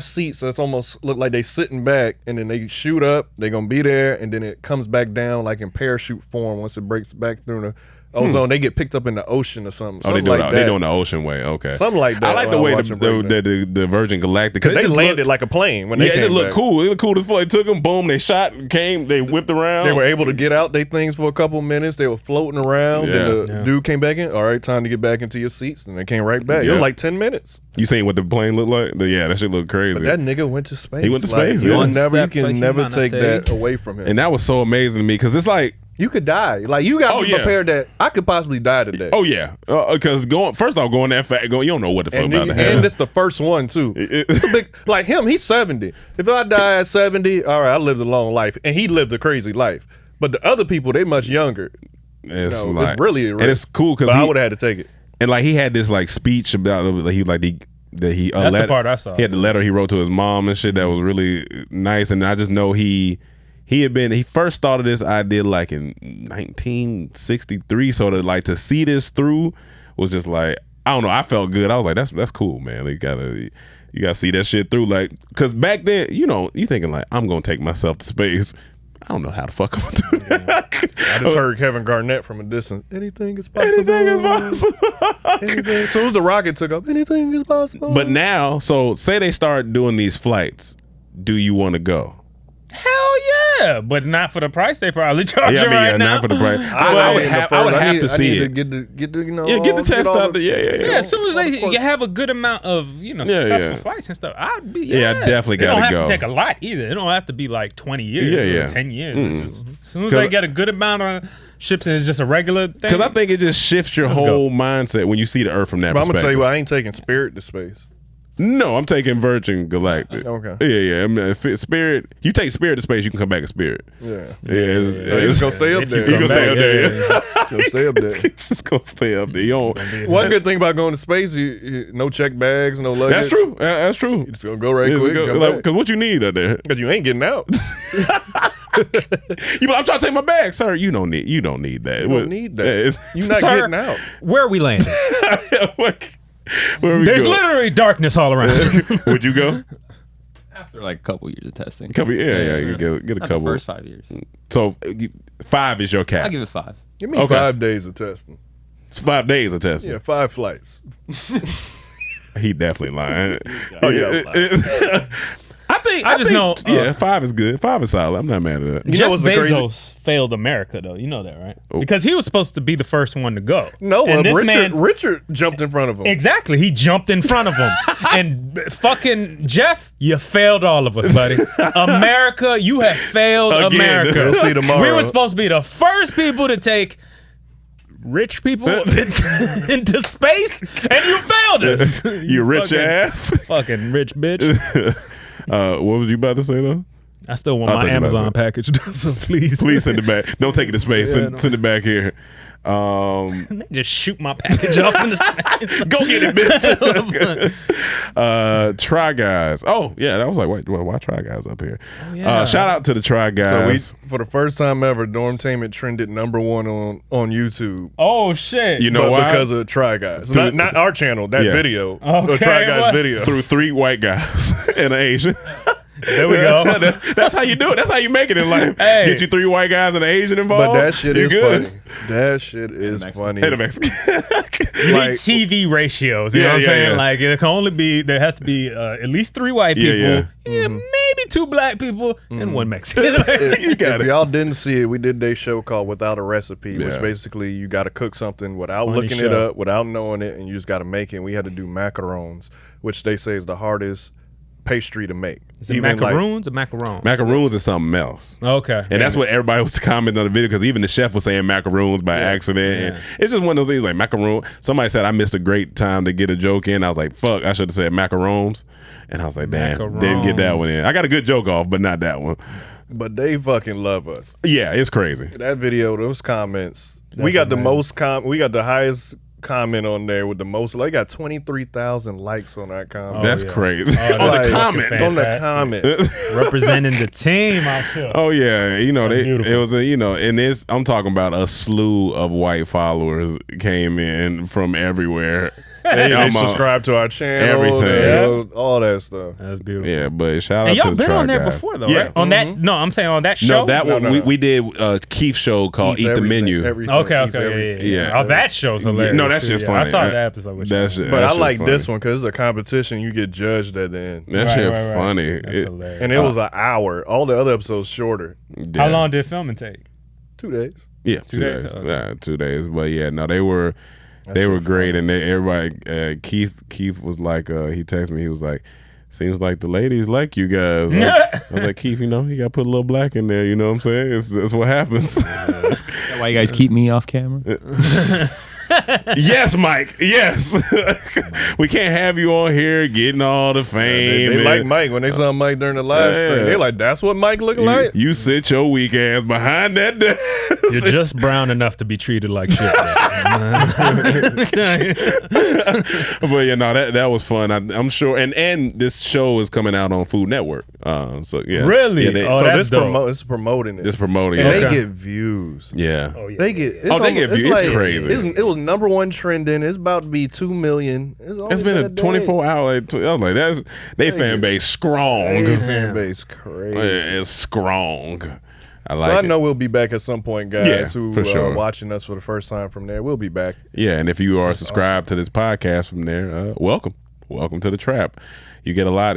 D: seats, so it's almost look like they sitting back, and then they shoot up. They're gonna be there, and then it comes back down like in parachute form once it breaks back through the ozone. They get picked up in the ocean or something.
F: Oh,
D: Something like
F: they
D: that.
F: doing the ocean way. Okay,
D: Something like that.
F: I like the
D: while
F: way
D: watching breakdown.
F: the Virgin Galactic,
D: Because they
F: just
D: landed
F: looked-
D: like a plane when they
F: yeah,
D: came
F: it looked
D: back.
F: cool. It looked cool as fuck. They took them, boom, they shot, came, they whipped around.
D: They were able to get out their things for a couple minutes. They were floating around.
F: Yeah.
D: Then the dude came back in. All right, time to get back into your seats. And they came right back. It
F: Yeah.
D: was like 10 minutes.
F: You seen what the plane looked like? Yeah, that shit looked crazy.
D: But that nigga went to space.
F: He went to
D: Like,
F: space,
D: You
F: yeah.
D: will
F: One
D: never, you
G: step for
D: can never take
G: humanity.
D: that away from him.
F: And that was so amazing to me because it's like,
D: you could die. Like you got to
F: Oh,
D: be
F: yeah.
D: prepared that I could possibly die today.
F: oh yeah, because first off, going that fast, you don't know what the fuck
D: and,
F: about to
D: and
F: happen.
D: it's the first one too. It's a big like him. He's 70. If I die at 70, all right, I lived a long life, and he lived a crazy life. But the other people, they much younger.
F: It's
D: No,
F: like,
D: it's really
F: and it's cool because
D: But I would have had to take it.
F: and like he had this like speech about he like that he
G: That's the part I saw.
F: He had the letter he wrote to his mom and shit that was really nice, and I just know he first started this idea like in 1963, so to see this through was just like, I don't know, I felt good. I was like, that's cool, man. You gotta see that shit through, like, because back then, you thinking like, I'm gonna take myself to space. I don't know how the fuck I'm gonna do that.
D: I just heard Kevin Garnett from a distance. Anything is possible.
F: Anything is possible.
D: Anything. As soon as the rocket took up, anything is possible.
F: But now, so say they start doing these flights, do you want to go?
G: Hell yeah, but not for the price they probably charge you right now.
F: not for the price.
D: I
F: I would
D: need
F: have,
D: the
F: I would
D: first-
F: have to see
D: I need
F: it.
D: to get the
F: Yeah, get the test
D: all
F: out there. Yeah.
G: Yeah, as soon as
D: All the
G: they
D: quirks.
G: you have a good amount of successful flights and stuff, I'd be
F: Yeah, I definitely
G: It don't
F: gotta
G: have
F: go.
G: to take a lot either. It don't have to be like 20 years,
F: Yeah.
G: or 10 years. It's just, as soon as
F: 'Cause-
G: they get a good amount of ships and it's just a regular thing.
F: Because I think it just shifts your whole mindset when you see the Earth from that
D: But I'm
F: perspective.
D: gonna tell you what, I ain't taking Spirit to space.
F: No, I'm taking Virgin Galactic.
D: Okay.
F: Yeah. I mean, if Spirit, you take Spirit to space, you can come back in Spirit.
D: Yeah.
F: It's
D: He's gonna stay up
G: If you
D: there.
F: You gonna stay up there.
D: He's gonna stay up there.
F: It's just gonna stay up there. You don't,
D: One good thing about going to space, you no check bags, no luggage.
F: that's true. That's true.
D: You just gonna go right quick.
F: Because what you need out there?
D: Because you ain't getting out.
F: You like, I'm trying to take my bag, sir. You don't need that.
D: You don't need that. You're not
G: Sir,
D: getting out.
G: where are we landing?
F: Where we
G: There's
F: go?
G: literally darkness all around.
F: Would you go?
B: After like a couple years of testing.
F: You get a
B: Not the
F: couple.
B: first 5 years.
F: So 5 is your cap.
B: I'll give it 5.
D: Give me
F: Okay.
D: 5 days of testing.
F: It's 5 days of testing.
D: Yeah, 5 flights.
F: He definitely lying.
D: Oh, yeah,
F: I
G: just know,
F: Yeah, 5 is good. 5 is solid. I'm not mad at that.
D: You know
G: Jeff
D: what's the crazy?
G: Bezos failed America, though. You know that, right? Because he was supposed to be the first one to go.
D: No,
G: and this
D: Richard jumped in front of him.
G: Exactly. He jumped in front of him. And fucking Jeff, you failed all of us, buddy. America, you have failed
F: Again.
G: America.
D: We'll see tomorrow.
G: We were supposed to be the first people to take rich people into space, and you failed us.
F: You rich
G: fucking-
F: ass.
G: Fucking rich bitch.
F: What was you about to say though?
G: I still want
F: I'll
G: my
F: take it back,
G: Amazon
F: sir.
G: package, so please.
F: Please send it back. Don't take it to space. Send it back here.
G: They just shoot my package off in the space.
F: Go get it, bitch. Try Guys. Oh yeah, that was like, why Try Guys up here?
G: yeah.
F: Shout out to the Try
D: So
F: Guys.
D: for the first time ever, Dormtainment trended #1 on YouTube.
G: Oh shit.
F: You know
D: but
F: why?
D: because of Try Guys. Not our channel, that
F: Yeah.
D: video.
G: Okay,
D: the Try Guys
G: what?
D: video.
F: Through 3 white guys and an Asian.
G: There we go.
F: That's how you do it. That's how you make it in life.
G: Hey.
F: Get you 3 white guys and an Asian involved.
D: But that shit
F: you
D: is
F: good.
D: funny. That shit is funny.
F: And a Mexican.
G: You
D: Like-
G: need TV ratios. You know
F: Yeah,
G: what I'm
F: yeah,
G: saying?
F: yeah.
G: Like there can only be at least 3 white people.
F: Yeah.
G: Maybe 2 black people and 1 Mexican.
D: If y'all didn't see it, we did their show called Without a Recipe,
F: Yeah.
D: which basically you got to cook something without
G: Funny
D: looking it
G: show.
D: up, without knowing it, and you just got to make it. And we had to do macarons, which they say is the hardest pastry to make.
G: Is it
D: Even,
G: macaroons or macarons?
F: Macaroons is something else.
G: Okay.
F: And that's what everybody was commenting on the video, because even the chef was saying macaroons by accident. And it's just one of those things like macaroon. Somebody said I missed a great time to get a joke in. I was like, fuck, I should have said macarons. And I was like, damn, didn't get that one in. I got a good joke off, but not that one.
D: But they fucking love us.
F: Yeah, it's crazy.
D: That video, those comments. We got the most we got the highest comment on there with the most. Like, got 23,000 likes on that comment.
F: That's crazy.
G: Oh,
F: on
G: that's
F: the comment.
G: fucking
D: On the comment.
G: Representing the team out here.
F: Oh yeah, you know
G: That's
F: it was a and this I'm talking about a slew of white followers came in from everywhere.
D: They subscribe to our channel.
F: Everything.
D: All that stuff.
G: That's beautiful.
F: Yeah, but shout out
G: And
F: to
G: y'all
F: the
G: been
F: Try
G: on there
F: Guys.
G: before though,
F: Yeah.
G: right? On that? No, I'm saying on that show.
F: No, that one
D: No.
F: we did Keith's show called
D: Eats
F: Eat the
D: everything,
F: Menu.
D: everything.
G: Okay,
D: Eats
G: yeah.
D: everything.
F: Yeah.
G: Oh, that show's hilarious.
F: No, that's
G: too,
F: just
G: yeah. I
F: funny.
G: saw that episode with
F: That's
G: you.
F: just-
D: But
F: that
D: I
F: shit's
D: like
F: funny.
D: this one because it's a competition. You get judged at the end.
F: That
G: Right,
F: shit
G: right.
F: funny.
G: That's hilarious.
D: And it was an hour. All the other episodes shorter.
G: How long did filming take?
D: 2 days.
F: Yeah,
G: 2 days? Okay.
F: Yeah, 2 days. But yeah, no, they were great, and everybody. Keith was like, he texted me. He was like, "Seems like the ladies like you guys." I was like, Keith, you got to put a little black in there. You know what I'm saying? That's what happens.
B: Why you guys keep me off camera?
F: Yes, Mike. Yes, we can't have you on here getting all the fame.
D: They
F: and-
D: like Mike. When they saw Mike during the live
F: Yeah.
D: stream, they're like, that's what Mike look
F: You,
D: like?
F: you sit your weak ass behind that desk.
G: You're just brown enough to be treated like shit.
F: But yeah, no, that was fun. I'm sure, and this show is coming out on Food Network. So yeah,
G: Really?
F: Yeah, they,
G: Oh,
D: So
G: that's
D: this
G: dope.
D: is promoting it.
F: this promoting.
D: and
F: it.
D: they
G: Okay.
D: get views.
F: Yeah.
G: Oh, yeah.
D: They get
F: Oh, they get views. It's crazy.
D: It was #1 trending. It's about to be 2 million.
F: It's been a
D: day.
F: 24 hour. I was like, they fan base strong.
D: Hey, fan base crazy.
F: It's strong. I
D: So
F: like
D: I
F: it.
D: know we'll be back at some point, guys.
F: Yeah,
D: who
F: for sure.
D: watching us for the first time from there. We'll be back.
F: Yeah, and if you are subscribed to this podcast from there, welcome to the Trap. You get a lot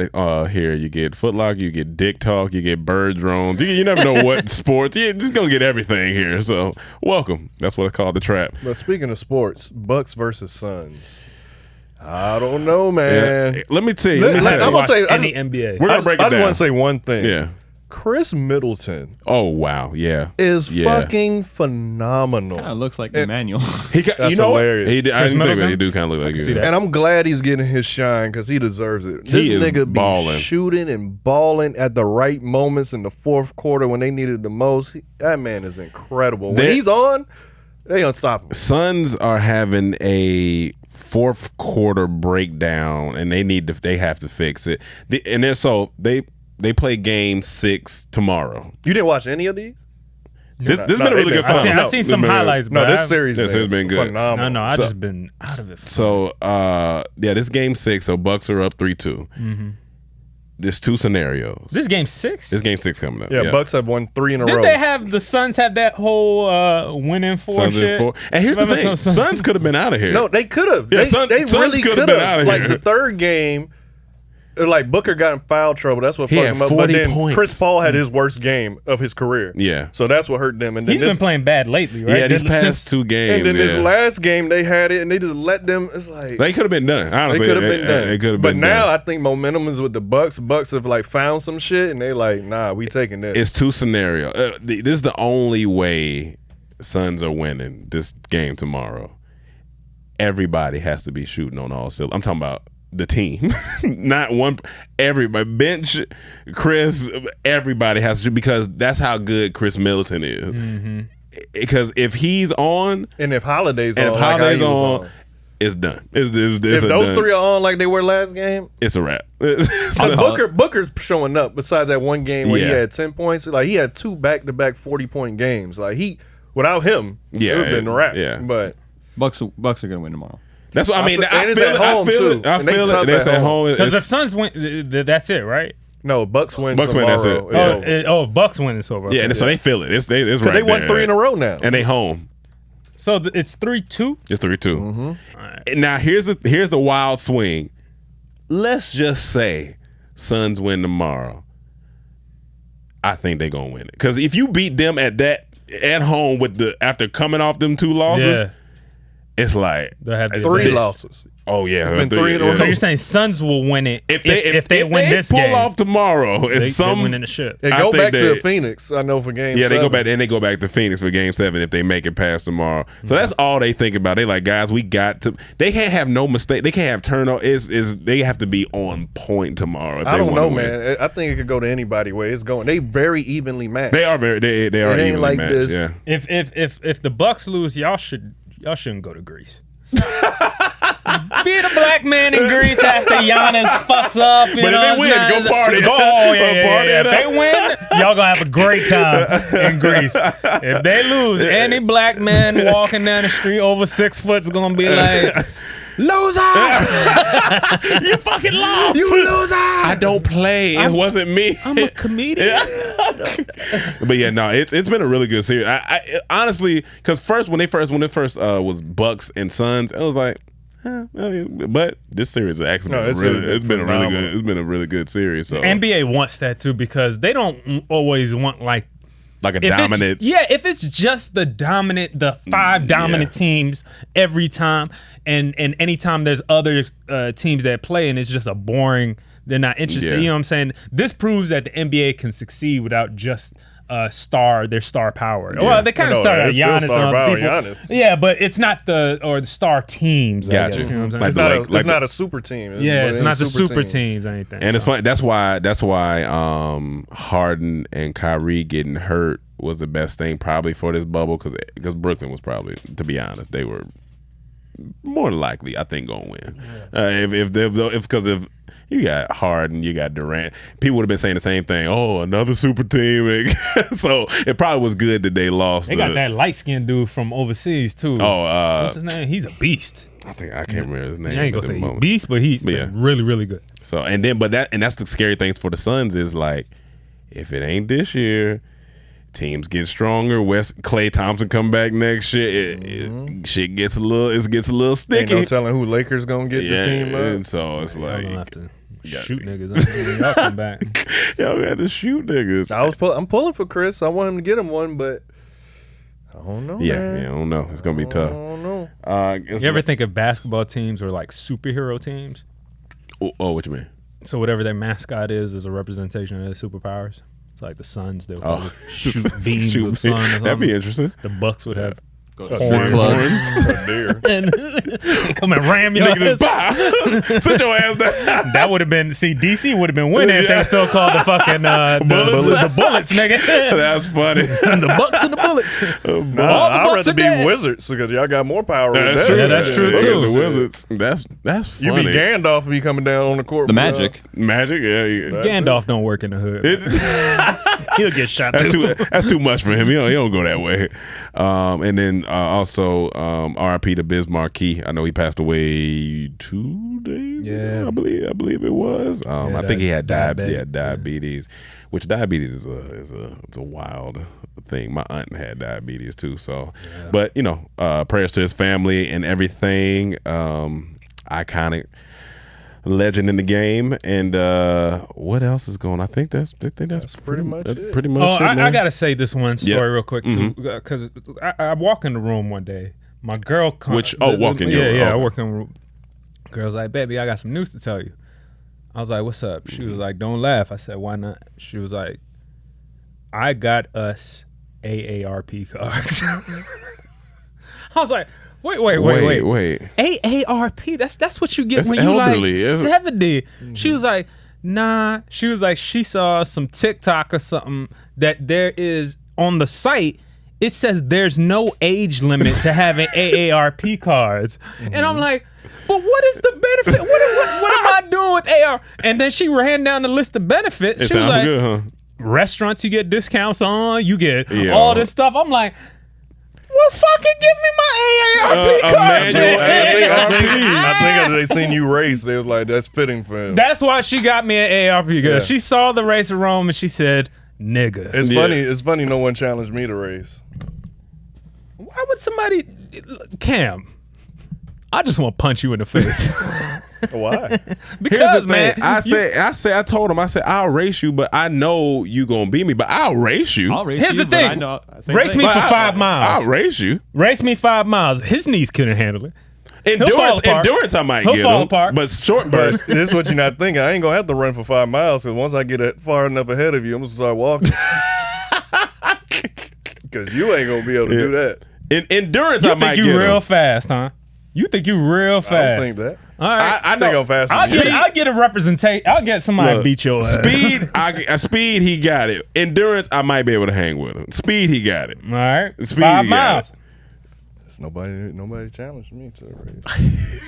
F: here. You get Footlock, you get Dick Talk, you get Bird Drones. You never know what sports. You're just gonna get everything here. So welcome. That's what it's called, the Trap.
D: But speaking of sports, Bucks versus Suns. I don't know, man.
F: Yeah. Let me tell you.
D: I'm gonna
G: Watch
D: tell you,
G: any NBA.
F: We're gonna break it
D: I just
F: down.
D: want to say one thing.
F: Yeah.
D: Chris Middleton
F: Oh wow. Yeah.
D: is
F: Yeah.
D: fucking phenomenal.
B: Kind of looks like Emmanuel.
D: That's
F: you know what?
D: hilarious.
F: He did, I
G: Chris
F: didn't think
G: Middleton?
F: he do kind of look like you.
G: see that.
D: And I'm glad he's getting his shine because he deserves it. This
F: He is
D: nigga be
F: balling.
D: shooting and balling at the right moments in the fourth quarter when they needed the most. That man is incredible. When
F: They-
D: he's on, they unstoppable.
F: Suns are having a fourth quarter breakdown, and they have to fix it. They play game 6 tomorrow.
D: You didn't watch any of these?
F: This
D: No,
F: been a really
D: they
F: good
D: been-
F: fun.
G: I seen some highlights,
D: No,
G: but
D: this
G: I-
D: series
F: This has been good.
D: phenomenal.
G: No, I
F: So-
G: just been out of it.
F: So this game 6, so Bucks are up 3-2. There's 2 scenarios.
G: This game 6.
F: This game 6 coming up.
D: Yeah, Bucks have won 3 in a row.
G: Did they have the Suns have that whole winning 4
F: Suns in
G: shit?
F: 4. And here's the
G: Remember
F: thing: Suns could have been out of here.
D: No, they could have.
F: Yeah,
D: they
F: Suns
D: really
F: coulda
D: could
F: been
D: have.
F: outta
D: Like
F: here.
D: the third game, like Booker got in foul trouble. That's what
F: He
D: fucked
F: had
D: him up. But
F: 40
D: then
F: points.
D: Chris Paul had his worst game of his career.
F: Yeah.
D: So that's what hurt them. And then
G: He's
D: this,
G: been playing bad lately, right?
F: Yeah, these
G: Since-
F: past 2 games.
D: and then this
F: yeah.
D: last game they had it, and they just let them. It's like
F: They could have been done.
D: they
F: Honestly,
D: could have been done.
F: They could have
D: but
F: been
D: now
F: done.
D: I think momentum is with the Bucks. Bucks have like found some shit, and they like, nah, we taking this.
F: It's 2 scenarios. This is the only way Suns are winning this game tomorrow. Everybody has to be shooting on all cylinders. I'm talking about the team, not one. Everybody, bench, Chris, everybody has to, because that's how good Chris Middleton is. Because if he's on,
D: and if Holiday's
F: and
D: on,
F: if
D: like how
F: Holiday's
D: he was
F: on, it's done. It's
D: if
F: a
D: those
F: done.
D: 3 are on like they were last game,
F: It's a wrap.
D: Booker's showing up. Besides that one game where he
F: Yeah.
D: had 10 points, like he had 2 back-to-back 40-point games. Like without him,
F: Yeah,
D: it would have been a wrap.
F: yeah.
D: but
B: Bucks are gonna win tomorrow.
F: That's what I mean.
D: and
F: I
D: it's
F: feel
D: at
F: it. I
D: home,
F: feel
D: too.
F: it. I
D: And they
F: feel
D: tough
F: it. It's
D: at
F: at
D: home.
F: home.
G: Because if Suns win, that's it, right?
D: no, Bucks win
F: Bucks win,
D: tomorrow.
F: that's it.
D: It's
F: Yeah.
D: over.
G: If Bucks win, it's over.
F: Yeah,
G: Okay.
F: and so they feel it. It's right
D: Because they won
F: there.
D: 3 in a row now.
F: and they home.
G: So it's 3-2.
F: It's 3-2.
D: Mm-hmm.
F: Now here's the wild swing. Let's just say Suns win tomorrow. I think they're gonna win it, because if you beat them at home with after coming off them 2 losses,
G: Yeah.
F: it's like
G: They'll have the
D: 3
G: advantage.
D: losses.
F: oh yeah,
D: been 3 in a row.
G: So you're saying Suns will win it if they win this
F: pull
G: game.
F: off tomorrow.
G: They
F: It's some
G: winning the ship.
D: They
F: I
D: go
F: think
D: back
F: they-
D: to Phoenix. I know for game.
F: Yeah, they go
D: 7.
F: back and they go back to Phoenix for Game 7 if they make it past tomorrow. So that's all they think about. They like, guys, we got to. They can't have no mistake. They can't have turnover. They have to be on point tomorrow. If
D: I
F: they
D: don't know,
F: wanna win.
D: man. I think it could go to anybody way. It's going. They very evenly matched.
F: They are very. They are
D: ain't
F: evenly
D: like
F: matched.
D: this.
F: Yeah.
G: If the Bucks lose, y'all shouldn't go to Greece. Be the black man in Greece after Giannis fucks up.
F: But if they win, go party.
G: Oh, yeah.
F: Party
G: If
F: it
G: they
F: up.
G: win, y'all gonna have a great time in Greece. If they lose, any black man walking down the street over 6 foot's gonna be like, loser!
F: You fucking lost.
G: You loser!
F: I don't play. It wasn't me.
G: I'm a comedian.
F: But yeah, no, it's been a really good series. I honestly, because when it first was Bucks and Suns, I was like, but this series has actually been a really good. It's been a really good series. So
G: NBA wants that too because they don't always want like
F: a
G: if
F: dominant.
G: if it's just the 5 dominant teams every time, and anytime there's other teams that play and it's just a boring, they're not interested.
F: Yeah.
G: You know what I'm saying? This proves that the NBA can succeed without just their star power. Well, they kind of started
D: it's
G: Giannis
D: still
G: and
D: star
G: other
D: power,
G: people.
D: Giannis.
G: Yeah, but it's not the star teams. I
F: Gotcha.
G: guess, you know what I'm
F: Like
G: saying?
F: the-
D: It's not a super team.
G: It's not the super
D: team.
G: teams or anything.
F: And it's funny. That's why Harden and Kyrie getting hurt was the best thing probably for this bubble because Brooklyn was probably, to be honest, they were more likely I think gonna win. If you got Harden, you got Durant, people would have been saying the same thing. Oh, another super team. So it probably was good that they lost.
G: They got that light skinned dude from overseas too. What's his name? He's a beast.
F: I can't remember his name.
G: I ain't
F: at
G: gonna
F: the
G: say
F: moment.
G: beast, but he's been really, really good.
F: So that's the scary things for the Suns is like, if it ain't this year, teams get stronger. Klay Thompson come back next year. Shit gets a little sticky.
D: Ain't no telling who Lakers gonna get the team
F: and
D: up.
F: so it's
G: Y'all
F: like
G: gonna have to shoot niggas when y'all come back.
F: y'all got to shoot niggas.
D: I'm pulling for Chris. I want him to get him one, but I don't know. man.
F: I don't know. It's gonna be tough.
D: I don't know.
G: You ever think of basketball teams or like superhero teams?
F: Oh, what you mean?
G: So whatever their mascot is a representation of their superpowers. It's like the Suns, they'll probably shoot beams
F: Shoot
G: of sun. Or something.
F: That'd be interesting.
G: The Bucks would have
D: Horns.
G: and come and ram your ass.
F: Sit your ass down.
G: That would have been DC would have been winning if they were still called the fucking the bullets, nigga.
F: That's funny.
G: The Bucks and the Bullets.
D: Nah, I'd
G: Bucks
D: rather
G: are
D: be
G: dead.
D: Wizards because y'all got more power.
F: That's
D: with
F: true.
D: that.
G: that's true,
F: Look at
G: too.
F: The Wizards. That's funny.
D: You be Gandalf and be coming down on the court.
B: The
D: for,
B: Magic.
F: Magic. Yeah.
G: Gandalf don't work in the hood. He'll get shot too.
F: That's too much for him. He don't go that way. And then also R.I.P. to Biz Marquis. I know he passed away 2 days.
G: Yeah.
F: ago, I believe it was. I think he had
G: diabetes.
F: diabetes, which diabetes is a wild thing. My aunt had diabetes too. So, but prayers to his family and everything. Iconic legend in the game. And what else is going on? I think that's pretty much it. Pretty much it,
G: I
F: man.
G: gotta say this one story real quick too, because I walk in the room one day. My girl
F: walk in your room.
G: Yeah, I
F: Okay.
G: work in the room. Girl's like, baby, I got some news to tell you. I was like, what's up? She was like, don't laugh. I said, why not? She was like, I got us AARP cards. I was like, wait. AARP, that's what you get
F: That's
G: when you
F: elderly,
G: like
F: isn't it?
G: 70. She was like, nah. She was like, she saw some TikTok or something that there is on the site. It says there's no age limit to having AARP cards. And I'm like, but what is the benefit? What am I doing with AR? And then she ran down the list of benefits.
F: It
G: She was
F: sounds
G: like,
F: good, huh?
G: restaurants you get discounts on, you get all this stuff. I'm like, well, fucking give me my AARP card.
D: I think they seen you race. They was like, that's fitting for him.
G: That's why she got me an AARP because she saw the race of Rome and she said, nigga.
D: It's funny. It's funny. No one challenged me to race.
G: Why would somebody, Cam? I just want to punch you in the face.
D: Why?
F: Here's
G: Because
F: the thing.
G: man,
F: I told him, I said, I'll race you, but I know you gonna beat me, but I'll race you.
B: I'll race
G: Here's
B: you,
G: the
B: but I
G: thing.
B: know, same
G: Race
B: thing.
G: me
F: But
G: for
F: I-
G: 5 miles.
F: I'll race you.
G: Race me 5 miles. His knees couldn't handle it. fall apart.
F: Endurance, I might
G: He'll
F: get
G: fall
F: him,
G: apart.
F: but short
D: But
F: burst.
D: this is what you're not thinking. I ain't gonna have to run for 5 miles because once I get far enough ahead of you, I'm gonna start walking. Because you ain't gonna be able to do that.
F: Endurance,
G: You
F: I might
G: think
F: get
G: you real
F: him.
G: fast, huh? You think you real
D: I
G: fast?
D: don't think that.
G: All right.
F: I
D: I think
F: know.
D: I'm faster
G: I'll
D: than you.
G: get a representation. I'll get somebody
F: Look,
G: beat your ass.
F: Speed, he got it. Endurance, I might be able to hang with him. Speed, he got it.
G: All right.
F: Speed,
G: 5
F: yeah.
G: miles.
D: It's nobody challenged me to a race.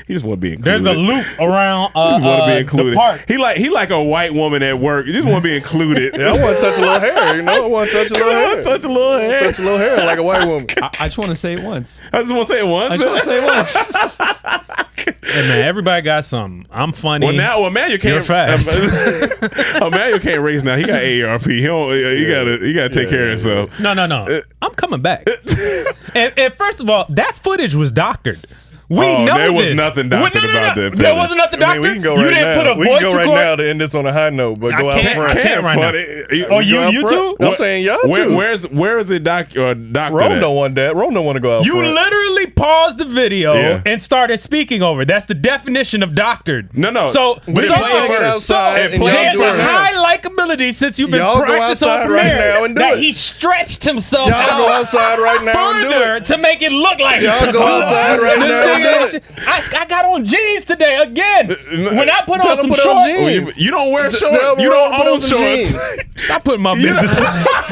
F: He just want to be included.
G: There's a loop around
F: He just want to be
G: the
F: included.
G: park.
F: He like a white woman at work. You just want to be included.
D: Yeah, I want to touch a little hair. You know, I want to touch a little hair.
F: Touch a little hair.
D: Touch a little hair like a white woman.
B: I just want to say it once.
F: I just want to say it once.
B: I just want to say it once.
G: Hey man, everybody got something. I'm funny.
F: Well, Emmanuel can't.
G: You're fast.
F: Emmanuel can't race now. He got AARP. He gotta take care of himself.
G: No. I'm coming back. and first of all, that footage was doctored. We know
F: there was
G: this.
F: nothing doctored about that
G: There
F: footage.
G: wasn't nothing
D: I mean,
G: doctored.
D: we can go
G: you
D: right
G: didn't
D: now.
G: put a
D: We can
G: voice
D: go right
G: record.
D: now to end this on a high note, but go out
G: can't-
D: front.
G: I can't right now. Oh, you too?
D: I'm saying y'all too.
F: Where is it doctor
D: Rome
F: at?
D: don't want that. Rome don't want to go out
G: You
D: front.
G: literally paused the video
F: Yeah.
G: and started speaking over. That's the definition of doctored.
F: No.
G: So,
F: But it
G: so,
F: played
D: first.
G: so
D: outside
F: It
D: and
F: played
G: there's
F: first.
G: a high likability since you've been
D: Y'all go
G: practicing on
D: outside right
G: Premiere
D: now and do
G: that
D: it.
G: he stretched himself
D: Y'all go
G: out
D: outside right now and do
G: further
D: it.
G: to make it look like
D: Y'all
G: he took
D: go
G: off.
D: outside right
G: This
D: now and
G: nigga-
D: do it.
G: I got on jeans today again. When I put
D: Tell
G: on
D: them
G: some
D: put on
G: shorts,
D: jeans.
F: You don't wear shorts.
D: Tell
F: You
D: Rome
F: don't
D: put
F: own
D: on some
F: shorts.
D: jeans.
G: stop putting my business.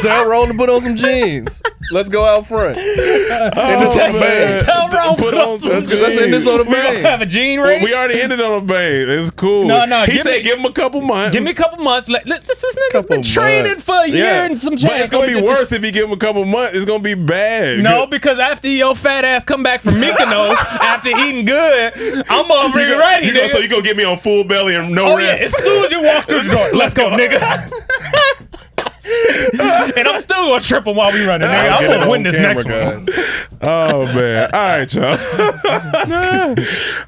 D: Tell Rome to put on some jeans. Let's go out front. End this on a bang.
G: Tell Rome
F: Put on some
D: Let's end this on a
G: We gonna
D: bang.
G: have a jean race.
F: We already ended on a bang. It's cool.
G: No,
F: He
G: give
F: said
G: me-
F: give him a couple months.
G: Give me a couple months. This nigga's
D: Couple
G: been training
D: months.
G: for a year and some change.
F: But it's gonna be worse if you give him a couple months. It's gonna be bad.
G: No, because after your fat ass come back from Mykonos after eating good, I'm already ready, nigga.
F: So you gonna get me on full belly and no
G: Oh yeah,
F: rest?
G: as soon as you walk through the door, let's go, nigga. And I'm still gonna trip him while we running, nigga.
D: Get
G: I'm
D: it
G: gonna
D: on
G: win this
D: camera,
G: next one.
D: guys.
F: Oh man! All right, y'all.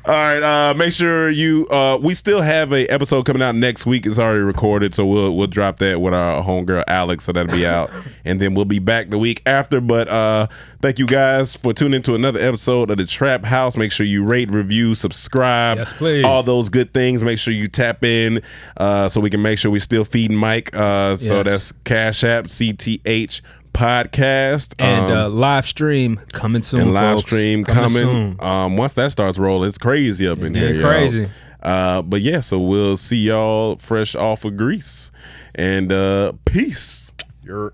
F: All right. Make sure you. We still have a episode coming out next week. It's already recorded, so we'll drop that with our homegirl Alex. So that'll be out, and then we'll be back the week after. But thank you guys for tuning into another episode of the Trap House. Make sure you rate, review, subscribe.
G: Yes, please.
F: All those good things. Make sure you tap in so we can make sure we still feeding Mike. So
G: Yes.
F: that's Cash App CTH Podcast
G: And live stream coming soon.
F: and live
G: folks.
F: stream
G: Coming
F: coming.
G: soon.
F: Once that starts rolling, it's crazy up in here.
G: getting
F: y'all.
G: crazy.
F: But yeah, so we'll see y'all fresh off of Greece. And peace.
D: You're